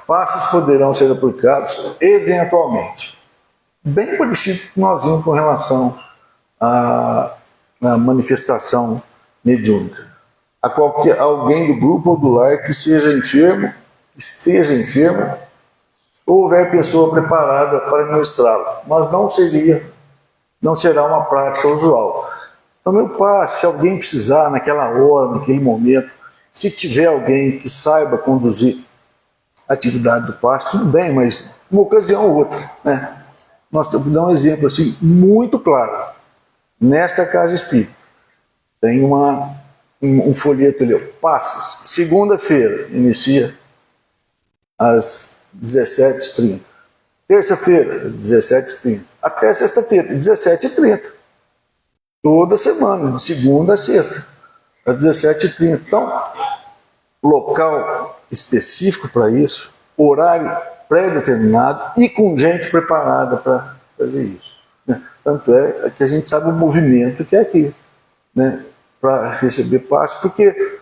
Passes poderão ser aplicados eventualmente. Bem parecido com nós vimos com relação à manifestação mediúnica. A qualquer alguém do grupo ou do lar que esteja enfermo, ou houver pessoa preparada para ministrá-lo, mas não será uma prática usual. Então, meu passe, se alguém precisar naquela hora, naquele momento, se tiver alguém que saiba conduzir a atividade do passe, tudo bem, mas uma ocasião ou outra, né? Nós temos que dar um exemplo assim, muito claro. Nesta casa espírita, tem um folheto ali, passes. Segunda-feira, inicia às 17h30. Terça-feira, às 17h30. Até sexta-feira, às 17h30. Toda semana, de segunda a sexta, às 17h30. Então, local específico para isso, horário pré-determinado e com gente preparada para fazer isso, né? Tanto é que a gente sabe o movimento que é aqui, né, para receber passe, porque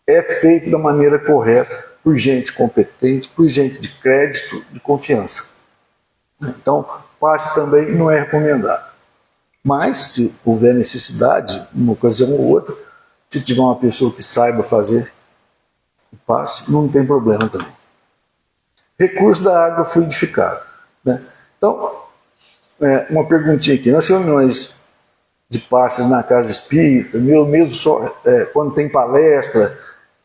é feito da maneira correta, por gente competente, por gente de crédito, de confiança. Então, passe também não é recomendado. Mas, se houver necessidade, uma ocasião ou outra, se tiver uma pessoa que saiba fazer o passe, não tem problema também. Recurso da água fluidificada, né? Então, uma perguntinha aqui. Nas reuniões de passes na casa espírita, mesmo só, quando tem palestra,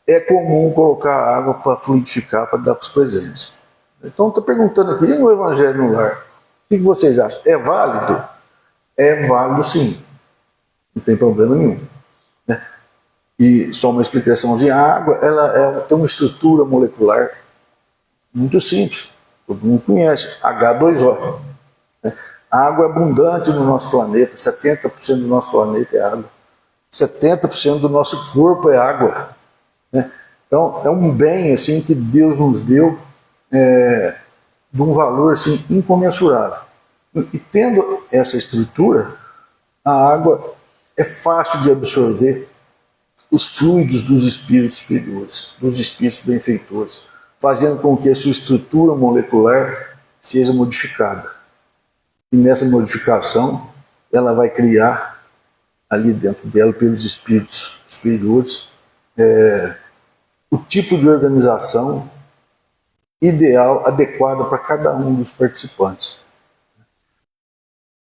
é comum colocar água para fluidificar, para dar para os presentes. Então, estou perguntando aqui, e no Evangelho no Lar? O que vocês acham? É válido? É válido, sim. Não tem problema nenhum. Né? E só uma explicaçãozinha, a água ela tem uma estrutura molecular muito simples. Todo mundo conhece, H2O. Né? A água é abundante no nosso planeta, 70% do nosso planeta é água. 70% do nosso corpo é água. Né? Então, é um bem assim, que Deus nos deu de um valor assim, incomensurável. E tendo essa estrutura, a água é fácil de absorver os fluidos dos espíritos superiores, dos espíritos benfeitores, fazendo com que a sua estrutura molecular seja modificada. E nessa modificação, ela vai criar ali dentro dela, pelos espíritos superiores, o tipo de organização ideal, adequada para cada um dos participantes.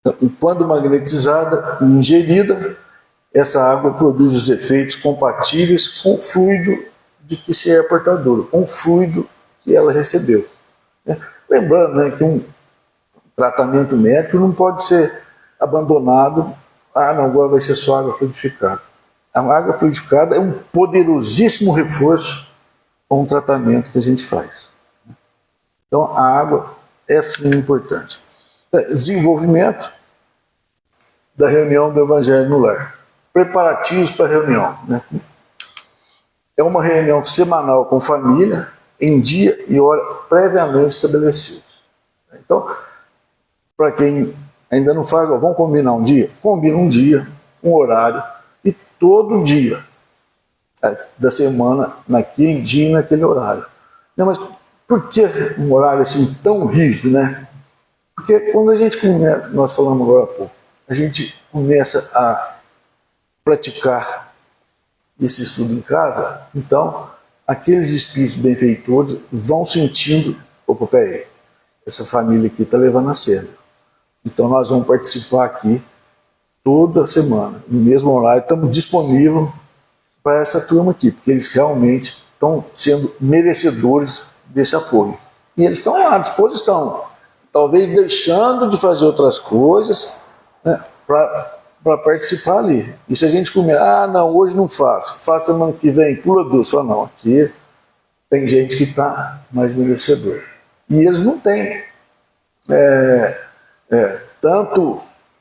Então, quando magnetizada e ingerida, essa água produz os efeitos compatíveis com o fluido de que se é portadora, com o fluido que ela recebeu. Lembrando, né, que um tratamento médico não pode ser abandonado, não, agora vai ser só água fluidificada. A água fluidificada é um poderosíssimo reforço com o tratamento que a gente faz. Então, a água é sim importante. Desenvolvimento da reunião do Evangelho no Lar. Preparativos para a reunião. Né? É uma reunião semanal com família, em dia e hora previamente estabelecidos. Então, para quem ainda não faz, vamos combinar um dia? Combina um dia, um horário, e todo dia da semana, naquele dia e naquele horário. Não, mas por que um horário assim tão rígido, né? Porque quando a gente começa, nós falamos agora há pouco, a gente começa a praticar esse estudo em casa, então aqueles espíritos benfeitores vão sentindo, opa, peraí, essa família aqui está levando a sério. Então nós vamos participar aqui toda semana, no mesmo horário, estamos disponíveis para essa turma aqui, porque eles realmente estão sendo merecedores desse apoio. E eles estão lá à disposição, talvez deixando de fazer outras coisas, né, para participar ali. E se a gente comer, não, hoje não faço semana que vem, pula duas, fala, não, aqui tem gente que está mais merecedor. E eles não têm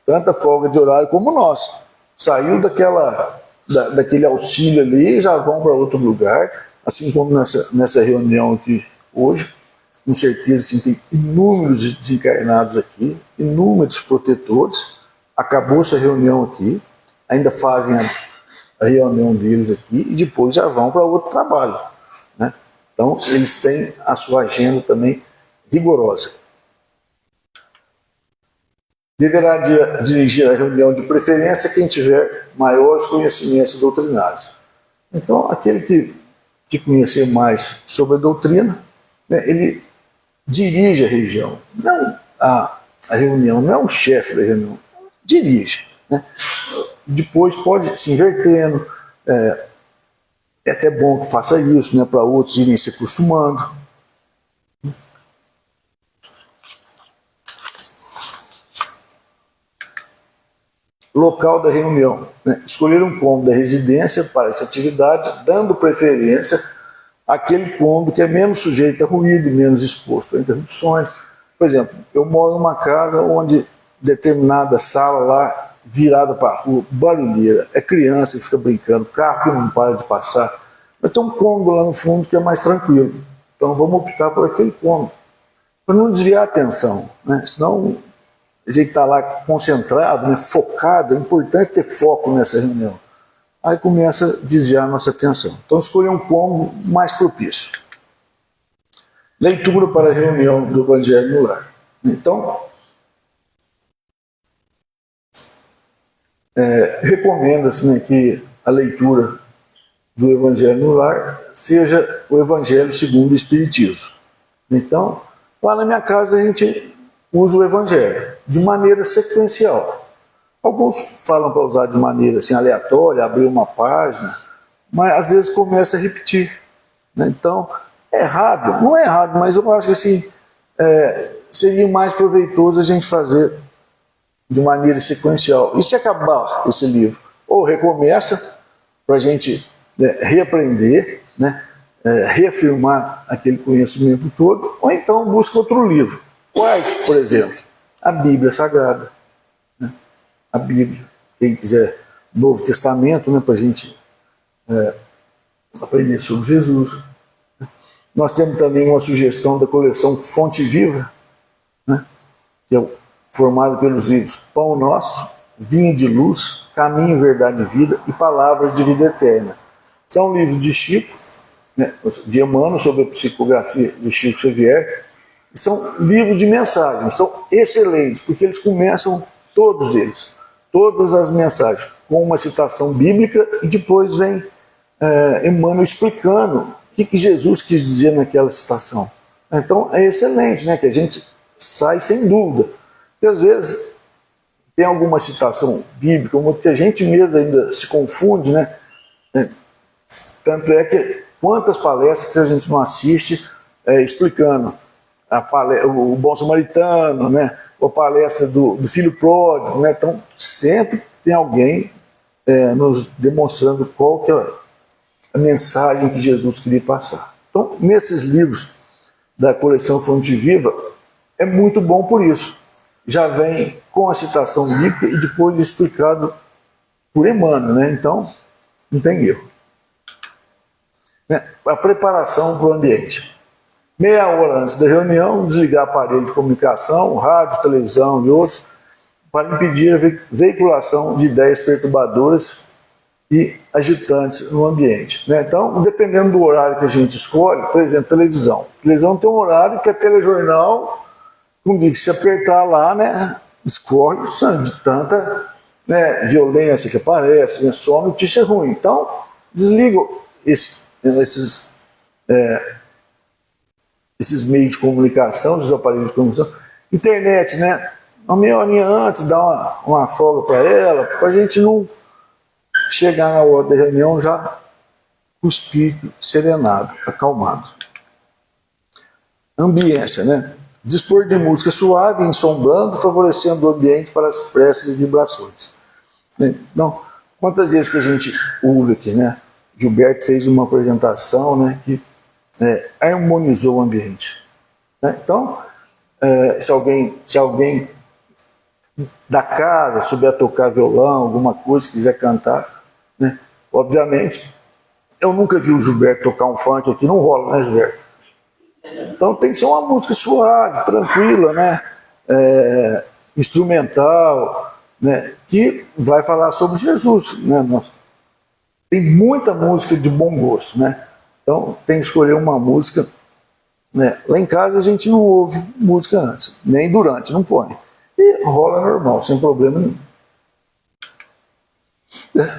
tanta folga de horário como nós. Saiu daquele auxílio ali e já vão para outro lugar, assim como nessa reunião aqui hoje, com certeza assim, tem inúmeros desencarnados aqui, inúmeros protetores. Acabou essa reunião aqui, ainda fazem a reunião deles aqui e depois já vão para outro trabalho. Né? Então, eles têm a sua agenda também rigorosa. Deverá dirigir a reunião de preferência quem tiver maiores conhecimentos doutrinários. Então, aquele que conhecer mais sobre a doutrina, né, ele dirige a região. Não a reunião, não é o chefe da reunião, dirige. Né? Depois pode se invertendo, é até bom que faça isso, né, para outros irem se acostumando. Local da reunião. Né? Escolher um cômodo da residência para essa atividade, dando preferência àquele cômodo que é menos sujeito a ruído, menos exposto a interrupções. Por exemplo, eu moro numa casa onde determinada sala lá, virada para a rua, barulheira, é criança que fica brincando, carro que não para de passar. Mas tem um cômodo lá no fundo que é mais tranquilo. Então vamos optar por aquele cômodo, para não desviar a atenção. Né? Senão a gente está lá concentrado, né, focado, é importante ter foco nessa reunião. Aí começa a desviar a nossa atenção. Então escolher um cômodo mais propício. Leitura para a reunião do Evangelho no Lar. Então, recomenda-se, né, que a leitura do Evangelho no Lar seja o Evangelho segundo o Espiritismo. Então, lá na minha casa a gente usa o Evangelho de maneira sequencial. Alguns falam para usar de maneira assim, aleatória, abrir uma página, mas às vezes começa a repetir. Né? Então, é errado, não é errado, mas eu acho que assim, seria mais proveitoso a gente fazer de maneira sequencial. E se acabar esse livro? Ou recomeça para a gente reaprender, né? Reafirmar aquele conhecimento todo, ou então busca outro livro. Quais, por exemplo? A Bíblia Sagrada. Né? A Bíblia. Quem quiser Novo Testamento, né, para a gente aprender sobre Jesus. Nós temos também uma sugestão da coleção Fonte Viva, né, que é formada pelos livros Pão Nosso, Vinha de Luz, Caminho, Verdade e Vida e Palavras de Vida Eterna. São livros de Chico, né, de Emmanuel, sobre a psicografia de Chico Xavier. São livros de mensagens, são excelentes, porque eles começam, todos eles, todas as mensagens, com uma citação bíblica e depois vem Emmanuel explicando o que Jesus quis dizer naquela citação. Então é excelente, né, que a gente sai sem dúvida. Porque às vezes tem alguma citação bíblica, que a gente mesmo ainda se confunde, né? Tanto é que quantas palestras que a gente não assiste explicando o Bom Samaritano, né? Ou a palestra do Filho Pródigo, né? Então sempre tem alguém nos demonstrando qual que é a mensagem que Jesus queria passar. Então, nesses livros da coleção Fonte Viva, é muito bom por isso. Já vem com a citação bíblica e depois explicado por Emmanuel, né? Então, não tem erro. A preparação para o ambiente. Meia hora antes da reunião, desligar aparelho de comunicação, rádio, televisão e outros, para impedir a veiculação de ideias perturbadoras e agitantes no ambiente. Né? Então, dependendo do horário que a gente escolhe, por exemplo, televisão. Televisão tem um horário que é telejornal, como diz, se apertar lá, né, escorre o sangue de tanta violência que aparece, né, só notícia ruim. Então, desliga esses meios de comunicação, os aparelhos de comunicação. Internet, né? Uma meia horinha antes, dá uma folga para ela, para a gente não chegar na hora da reunião já com o espírito serenado, acalmado. Ambiência, né? Dispor de música suave, ensombrando, favorecendo o ambiente para as preces e vibrações. Então, quantas vezes que a gente ouve aqui, né? Gilberto fez uma apresentação, né, que harmonizou o ambiente. Né? Então, se alguém da casa souber tocar violão, alguma coisa, quiser cantar, né? Obviamente, eu nunca vi o Gilberto tocar um funk aqui, não rola, né, Gilberto? Então tem que ser uma música suave, tranquila, né? Instrumental, né? Que vai falar sobre Jesus, né? Tem muita música de bom gosto, né? Então tem que escolher uma música, né? Lá em casa a gente não ouve música antes, nem durante, não põe. E rola normal, sem problema nenhum.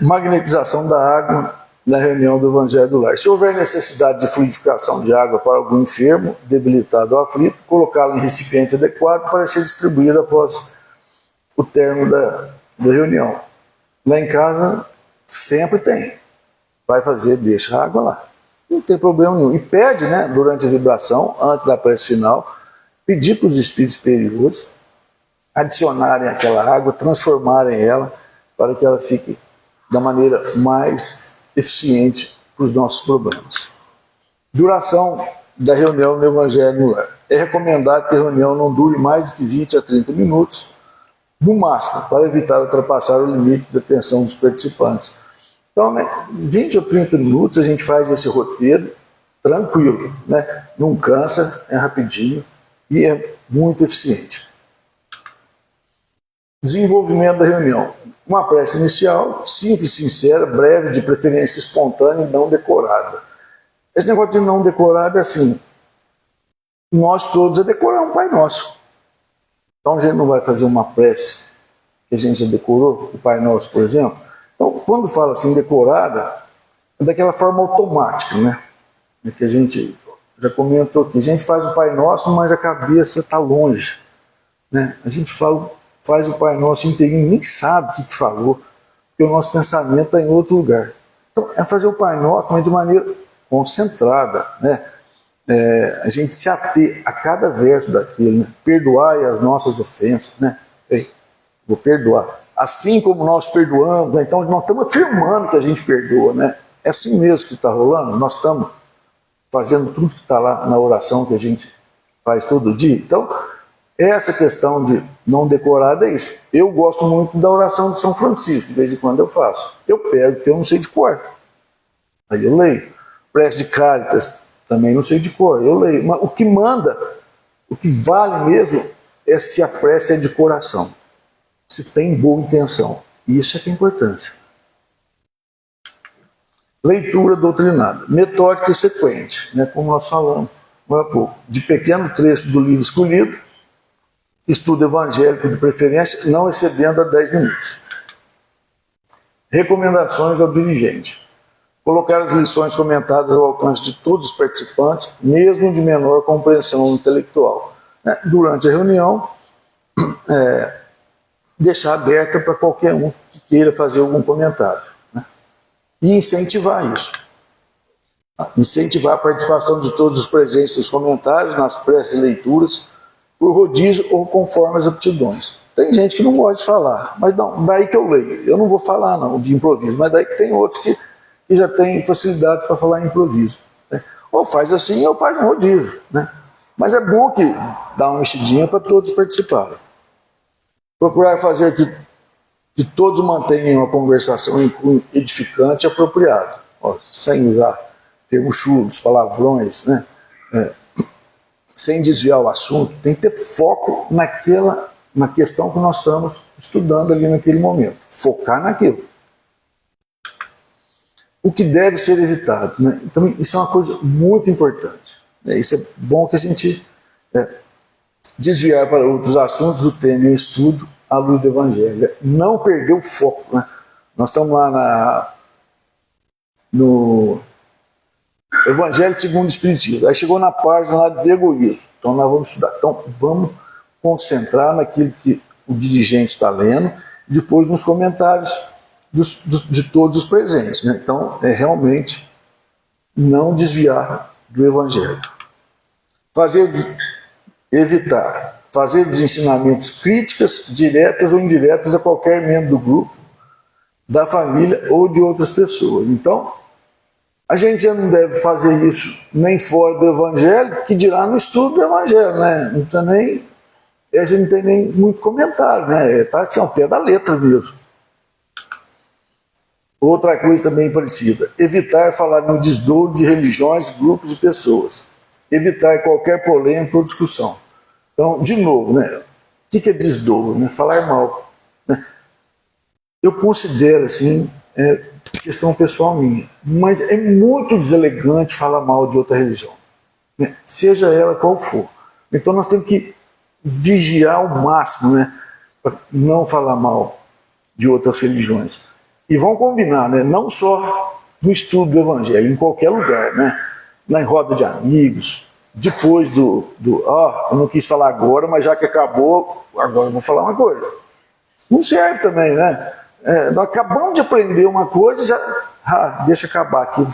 Magnetização da água na reunião do Evangelho do Lar. Se houver necessidade de fluidificação de água para algum enfermo, debilitado ou aflito, colocá-lo em recipiente adequado para ser distribuído após o término da reunião. Lá em casa sempre tem. Vai fazer, deixa a água lá. Não tem problema nenhum. E pede, né, durante a vibração, antes da prece final, pedir para os espíritos superiores adicionarem aquela água, transformarem ela, para que ela fique da maneira mais eficiente para os nossos problemas. Duração da reunião no Evangelho no Lar. É recomendado que a reunião não dure mais do que 20 a 30 minutos, no máximo, para evitar ultrapassar o limite da atenção dos participantes. Então, né, 20 ou 30 minutos a gente faz esse roteiro tranquilo, né? Não cansa, é rapidinho e é muito eficiente. Desenvolvimento da reunião. Uma prece inicial, simples, sincera, breve, de preferência espontânea e não decorada. Esse negócio de não decorada é assim, nós todos é decorar um Pai Nosso. Então a gente não vai fazer uma prece que a gente já decorou, o Pai Nosso, por exemplo. Então, quando fala assim decorada, é daquela forma automática, né? Que a gente já comentou aqui. A gente faz o Pai Nosso, mas a cabeça está longe, né? A gente fala faz o Pai Nosso inteirinho, nem sabe o que falou, porque o nosso pensamento está em outro lugar. Então, é fazer o Pai Nosso, mas de maneira concentrada, né? A gente se ater a cada verso daquilo, né? Perdoai as nossas ofensas, né? Vou perdoar. Assim como nós perdoamos, né? Então nós estamos afirmando que a gente perdoa, né? É assim mesmo que está rolando, nós estamos fazendo tudo que está lá na oração que a gente faz todo dia. Então, essa questão de não decorada é isso. Eu gosto muito da oração de São Francisco, de vez em quando eu faço. Eu pego, porque eu não sei de cor. Aí eu leio. Prece de Cáritas, também não sei de cor, eu leio. Mas o que manda, o que vale mesmo, é se a prece é de coração, se tem boa intenção. Isso é que é importância. Leitura doutrinada, metódica e sequente, né, como nós falamos há pouco. De pequeno trecho do livro escolhido, estudo evangélico de preferência, não excedendo a 10 minutos. Recomendações ao dirigente. Colocar as lições comentadas ao alcance de todos os participantes, mesmo de menor compreensão intelectual. Durante a reunião, deixar aberta para qualquer um que queira fazer algum comentário. E incentivar isso. Incentivar a participação de todos os presentes nos comentários, nas preces e leituras, por rodízio ou conforme as aptidões. Tem gente que não gosta de falar, mas não, daí que eu leio. Eu não vou falar não, de improviso, mas daí que tem outros que já têm facilidade para falar em improviso. Né? Ou faz assim, ou faz um rodízio. Né? Mas é bom que dá uma mexidinha para todos participarem. Procurar fazer que todos mantenham uma conversação edificante e apropriada, sem usar termos chulos, palavrões, né? Sem desviar o assunto. Tem que ter foco na questão que nós estamos estudando ali naquele momento. Focar naquilo. O que deve ser evitado. Né? Então, isso é uma coisa muito importante. Isso é bom que a gente desviar para outros assuntos o tema e estudo à luz do Evangelho. Não perder o foco. Né? Nós estamos lá no Evangelho segundo o Espiritismo. Aí chegou na página lá de egoísmo. Então nós vamos estudar. Então vamos concentrar naquilo que o dirigente está lendo, depois nos comentários de todos os presentes. Né? Então é realmente não desviar do Evangelho. Evitar fazer dos ensinamentos críticas, diretas ou indiretas a qualquer membro do grupo, da família ou de outras pessoas. Então, a gente já não deve fazer isso nem fora do Evangelho, que dirá no estudo do Evangelho, né? A gente não tem nem muito comentário, né? Está assim, ao pé da letra mesmo. Outra coisa também parecida, evitar falar no desdouro de religiões, grupos e pessoas. Evitar qualquer polêmica ou discussão. Então, de novo, né? O que é desdouro? Né? Falar mal. Né? Eu considero, assim, questão pessoal minha, mas é muito deselegante falar mal de outra religião, né? Seja ela qual for. Então nós temos que vigiar ao máximo, né? Para não falar mal de outras religiões. E vão combinar, né? Não só no estudo do Evangelho, em qualquer lugar, né? Na roda de amigos, depois eu não quis falar agora, mas já que acabou, agora eu vou falar uma coisa. Não serve também, né? Nós acabamos de aprender uma coisa, já deixa acabar aqui,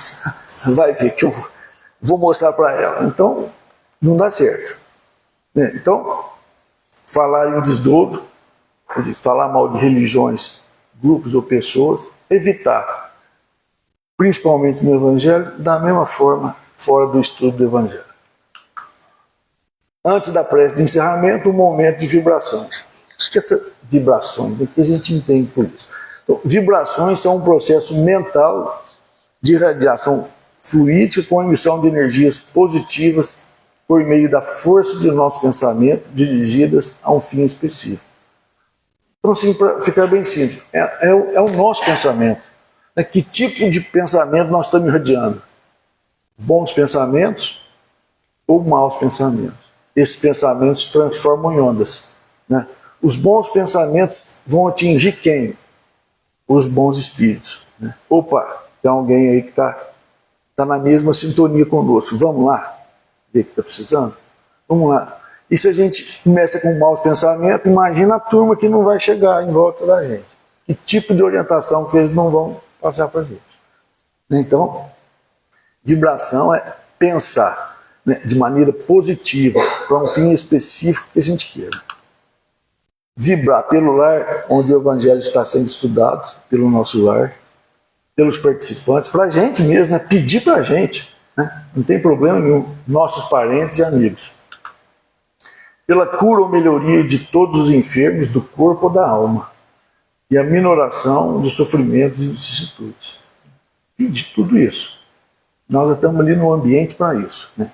vai ver que eu vou mostrar para ela. Então, não dá certo. Né? Então, falar em desdouro, falar mal de religiões, grupos ou pessoas, evitar, principalmente no Evangelho, da mesma forma, fora do estudo do Evangelho. Antes da prece de encerramento, um momento de vibrações. O que essas vibrações? O que a gente entende por isso? Então, vibrações são um processo mental de radiação fluídica com emissão de energias positivas por meio da força de nosso pensamento dirigidas a um fim específico. Então, assim, para ficar bem simples, é o nosso pensamento. Né? Que tipo de pensamento nós estamos irradiando? Bons pensamentos ou maus pensamentos? Esses pensamentos se transformam em ondas. Né? Os bons pensamentos vão atingir quem? Os bons espíritos. Né? Opa, tem alguém aí que está na mesma sintonia conosco. Vamos lá ver o que está precisando? Vamos lá. E se a gente começa com maus pensamentos, imagina a turma que não vai chegar em volta da gente. Que tipo de orientação que eles não vão passar para a gente. Então, vibração é pensar, né, de maneira positiva para um fim específico que a gente queira. Vibrar pelo lar, onde o evangelho está sendo estudado, pelo nosso lar, pelos participantes, para a gente mesmo, né, pedir para a gente, né, não tem problema nenhum, nossos parentes e amigos. Pela cura ou melhoria de todos os enfermos do corpo ou da alma, e a minoração de sofrimentos e vicissitudes. Pedir tudo isso. Nós estamos ali no ambiente para isso, né?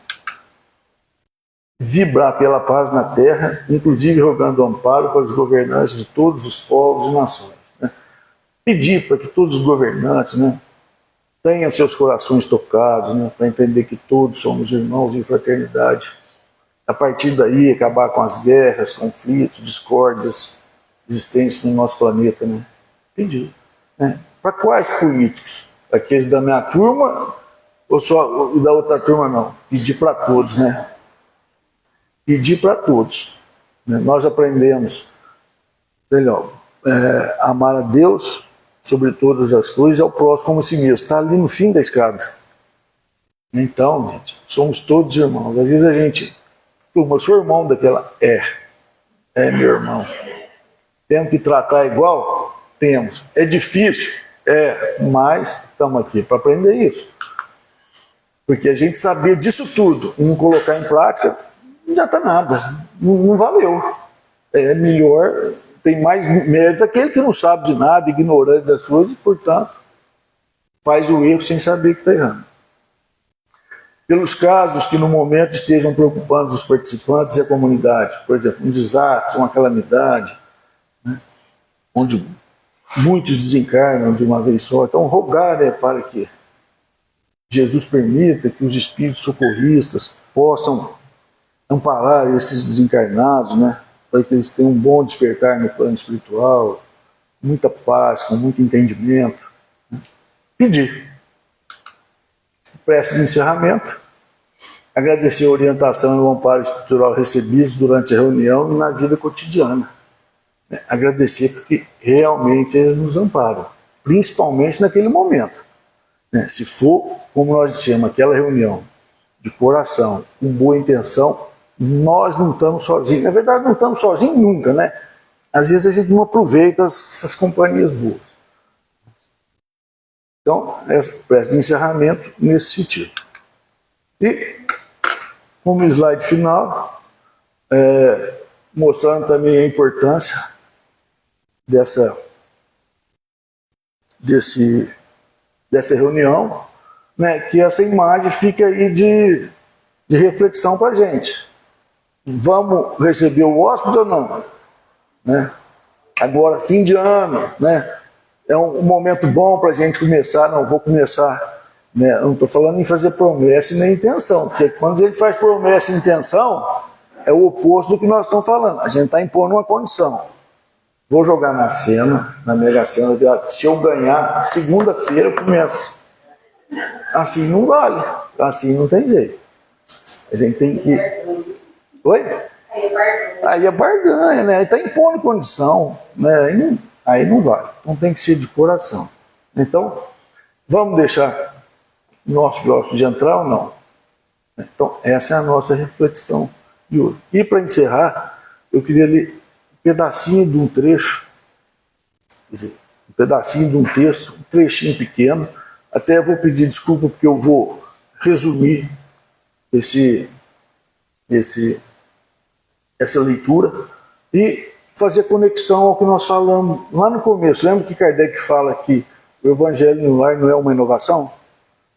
Vibrar pela paz na terra, inclusive rogando amparo para os governantes de todos os povos e nações, né? Pedir para que todos os governantes, né, tenham seus corações tocados, né, para entender que todos somos irmãos em fraternidade. A partir daí, acabar com as guerras, conflitos, discórdias existentes no nosso planeta, né? Pedir, né? Para quais políticos? Aqueles da minha turma ou só da outra turma não? Pedir para todos, né? Pedir para todos. Né? Nós aprendemos, melhor, amar a Deus sobre todas as coisas e ao próximo como a si mesmo. Está ali no fim da escada. Então, gente, somos todos irmãos. Às vezes a gente... Eu sou irmão daquela. É meu irmão. Temos que tratar igual? Temos. É difícil? Mas estamos aqui para aprender isso. Porque a gente saber disso tudo e não colocar em prática, não adianta nada. Não valeu. É melhor, tem mais mérito aquele que não sabe de nada, ignorante das coisas, e, portanto, faz o erro sem saber que está errando. Pelos casos que no momento estejam preocupando os participantes e a comunidade, por exemplo, um desastre, uma calamidade, né, onde muitos desencarnam de uma vez só. Então, rogar, né, para que Jesus permita que os espíritos socorristas possam amparar esses desencarnados, né, para que eles tenham um bom despertar no plano espiritual, muita paz, com muito entendimento. Né. Pedir. Prece de encerramento, agradecer a orientação e o amparo espiritual recebidos durante a reunião e na vida cotidiana. Agradecer porque realmente eles nos amparam, principalmente naquele momento. Se for, como nós dissemos, aquela reunião de coração, com boa intenção, nós não estamos sozinhos. Na verdade, não estamos sozinhos nunca, né? Às vezes a gente não aproveita essas companhias boas. Então, essa prece de encerramento nesse sentido. E, como slide final, mostrando também a importância dessa reunião, né, que essa imagem fica aí de reflexão para a gente. Vamos receber o hóspede ou não? Né? Agora, fim de ano, né? É um momento bom para a gente começar. Não vou começar, né? Não estou falando em fazer promessa e nem intenção, porque quando a gente faz promessa e intenção, é o oposto do que nós estamos falando. A gente está impondo uma condição. Vou jogar na Mega Sena, se eu ganhar, segunda-feira eu começo. Assim não vale, assim não tem jeito. A gente tem que... Oi? Aí é barganha, né? Está impondo condição, né? Aí não vale. Então tem que ser de coração. Então, vamos deixar nosso próximo de entrar ou não? Então, essa é a nossa reflexão de hoje. E para encerrar, eu queria ler um pedacinho de um trecho, quer dizer, um pedacinho de um texto, um trechinho pequeno. Até eu vou pedir desculpa porque eu vou resumir essa leitura e fazer conexão ao que nós falamos lá no começo. Lembra que Kardec fala que o Evangelho no Lar não é uma inovação?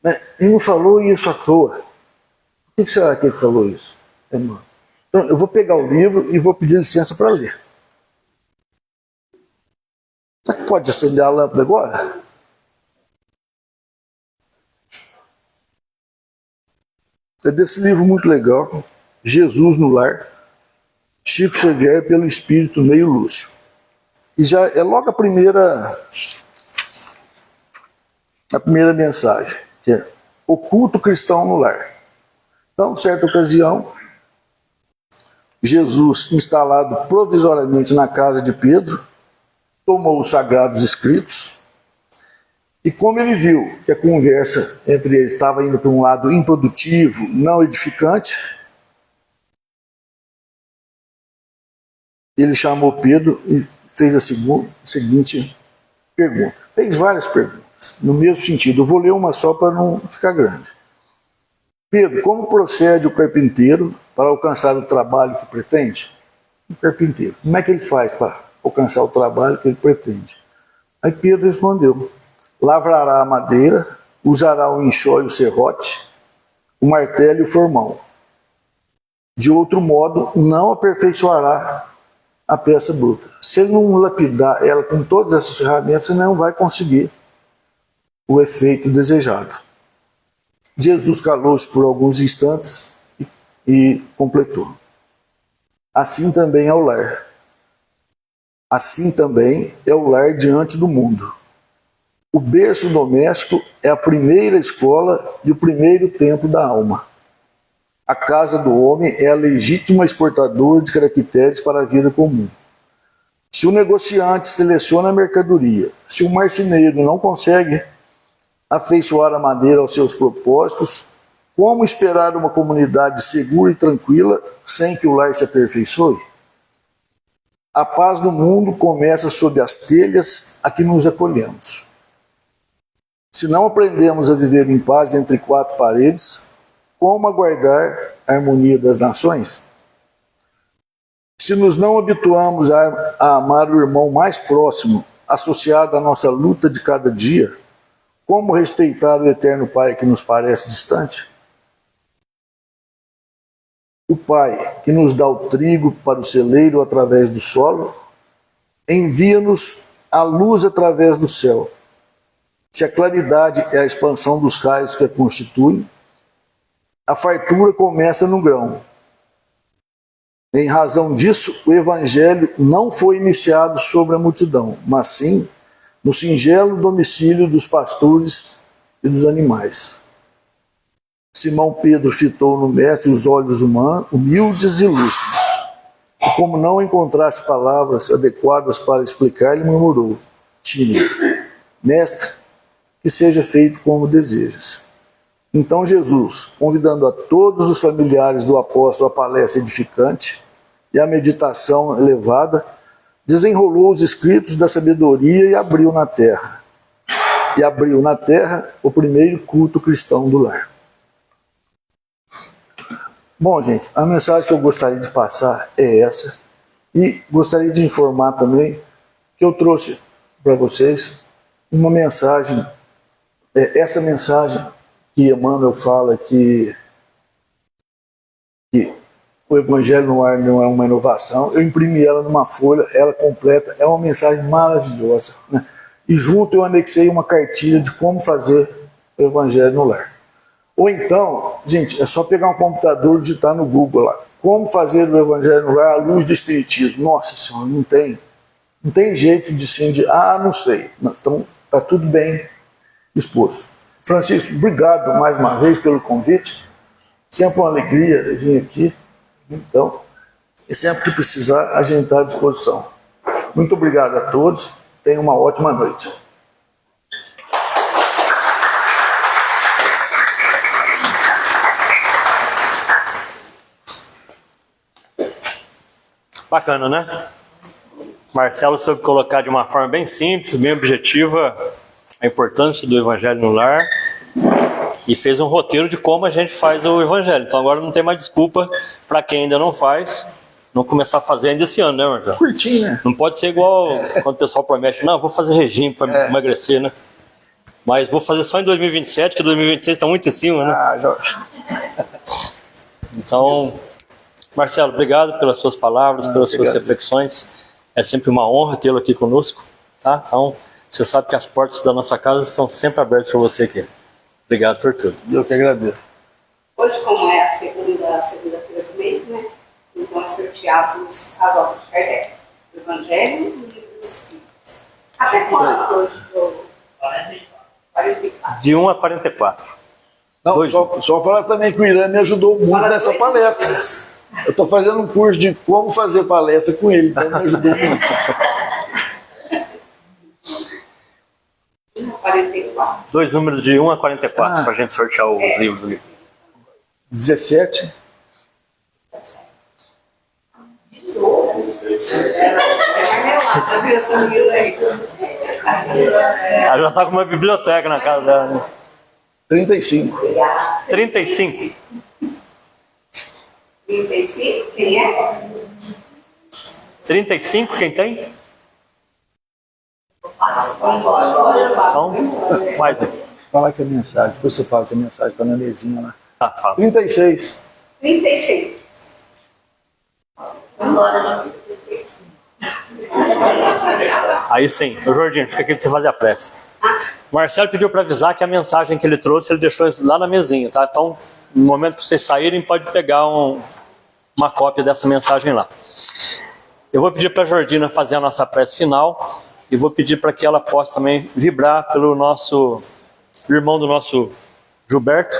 Né? Ele não falou isso à toa. Por que será que ele falou isso? Então, eu vou pegar o livro e vou pedir licença para ler. Será que pode acender a lâmpada agora? É desse livro muito legal, Jesus no Lar, Chico Xavier pelo Espírito Meio Lúcio. E já é logo a primeira mensagem, que é o culto cristão no lar. Então, certa ocasião, Jesus, instalado provisoriamente na casa de Pedro, tomou os sagrados escritos e, como ele viu que a conversa entre eles estava indo para um lado improdutivo, não edificante, ele chamou Pedro e fez a seguinte pergunta. Fez várias perguntas, no mesmo sentido. Eu vou ler uma só para não ficar grande. Pedro, como procede o carpinteiro para alcançar o trabalho que pretende? O carpinteiro, como é que ele faz para alcançar o trabalho que ele pretende? Aí Pedro respondeu, lavrará a madeira, usará o enxó e o serrote, o martelo e o formão. De outro modo, não aperfeiçoará a peça bruta. Se ele não lapidar ela com todas essas ferramentas, ele não vai conseguir o efeito desejado. Jesus calou-se por alguns instantes e completou. Assim também é o lar. Assim também é o lar diante do mundo. O berço doméstico é a primeira escola e o primeiro templo da alma. A casa do homem é a legítima exportadora de caracteres para a vida comum. Se o negociante seleciona a mercadoria, se o marceneiro não consegue afeiçoar a madeira aos seus propósitos, como esperar uma comunidade segura e tranquila sem que o lar se aperfeiçoe? A paz do mundo começa sob as telhas a que nos acolhemos. Se não aprendemos a viver em paz entre quatro paredes, como aguardar a harmonia das nações? Se nos não habituamos a amar o irmão mais próximo, associado à nossa luta de cada dia, como respeitar o eterno Pai que nos parece distante? O Pai que nos dá o trigo para o celeiro através do solo, envia-nos a luz através do céu. Se a claridade é a expansão dos raios que a constituem, a fartura começa no grão. Em razão disso, o Evangelho não foi iniciado sobre a multidão, mas sim no singelo domicílio dos pastores e dos animais. Simão Pedro fitou no mestre os olhos humildes e lúcidos. E como não encontrasse palavras adequadas para explicar, ele murmurou, tímido, mestre, que seja feito como desejas. Então Jesus, convidando a todos os familiares do apóstolo à palestra edificante e à meditação elevada, desenrolou os escritos da sabedoria e abriu na terra. E abriu na terra o primeiro culto cristão do lar. Bom, gente, a mensagem que eu gostaria de passar é essa. E gostaria de informar também que eu trouxe para vocês uma mensagem, essa mensagem que Emmanuel fala que o Evangelho no Ar não é uma inovação. Eu imprimi ela numa folha, ela completa, é uma mensagem maravilhosa, né? E junto eu anexei uma cartilha de como fazer o Evangelho no Lar. Ou então, gente, é só pegar um computador e digitar no Google lá, como fazer o Evangelho no Lar à luz do Espiritismo. Nossa Senhora, não tem jeito de não sei. Então, tá tudo bem exposto. Francisco, obrigado mais uma vez pelo convite. Sempre uma alegria vir aqui. Então, e sempre que precisar, a gente está à disposição. Muito obrigado a todos. Tenham uma ótima noite. Bacana, né? Marcelo soube colocar de uma forma bem simples, bem objetiva, a importância do Evangelho no lar e fez um roteiro de como a gente faz o Evangelho. Então agora não tem mais desculpa para quem ainda não faz, não começar a fazer ainda esse ano, né, Marcelo? Curtinho, né? Não pode ser igual quando o pessoal promete, não, vou fazer regime para emagrecer, né? Mas vou fazer só em 2027, que 2026 está muito em cima, né? Jorge. Então, Marcelo, obrigado pelas suas palavras, pelas suas reflexões. É sempre uma honra tê-lo aqui conosco, tá? Então, você sabe que as portas da nossa casa estão sempre abertas para você aqui. Obrigado por tudo. Eu que agradeço. Hoje, como é a segunda-feira do mês, né? Então, é sorteados as obras de Kardec, o Evangelho e o Livro dos Espíritos. Até quando hoje? 44. De 1 a 44. Não, só falar também que o Irã me ajudou muito nessa palestra. Eu estou fazendo um curso de como fazer palestra com ele, então me ajudou muito. 44. Dois números de 1 a 44 para a gente sortear os livros ali. 17. Ela já está com uma biblioteca na casa dela, né? 35. 35. 35, quem é? 35, quem tem? Então, faz aí. Fala que a mensagem, depois você fala que a mensagem está na mesinha lá. Tá, fala. 36. 36. Aí sim. Ô Jordinho, fica aqui pra você fazer a prece. O Marcelo pediu para avisar que a mensagem que ele trouxe, ele deixou lá na mesinha, tá? Então, no momento que vocês saírem, pode pegar uma cópia dessa mensagem lá. Eu vou pedir para a Jordina fazer a nossa prece final e vou pedir para que ela possa também vibrar pelo nosso irmão do nosso Gilberto,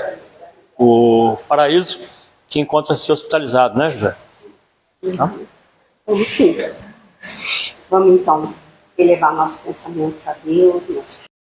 o Paraíso, que encontra-se hospitalizado, né, Gilberto? Tá? Vamos sim. Vamos então elevar nossos pensamentos a Deus, nosso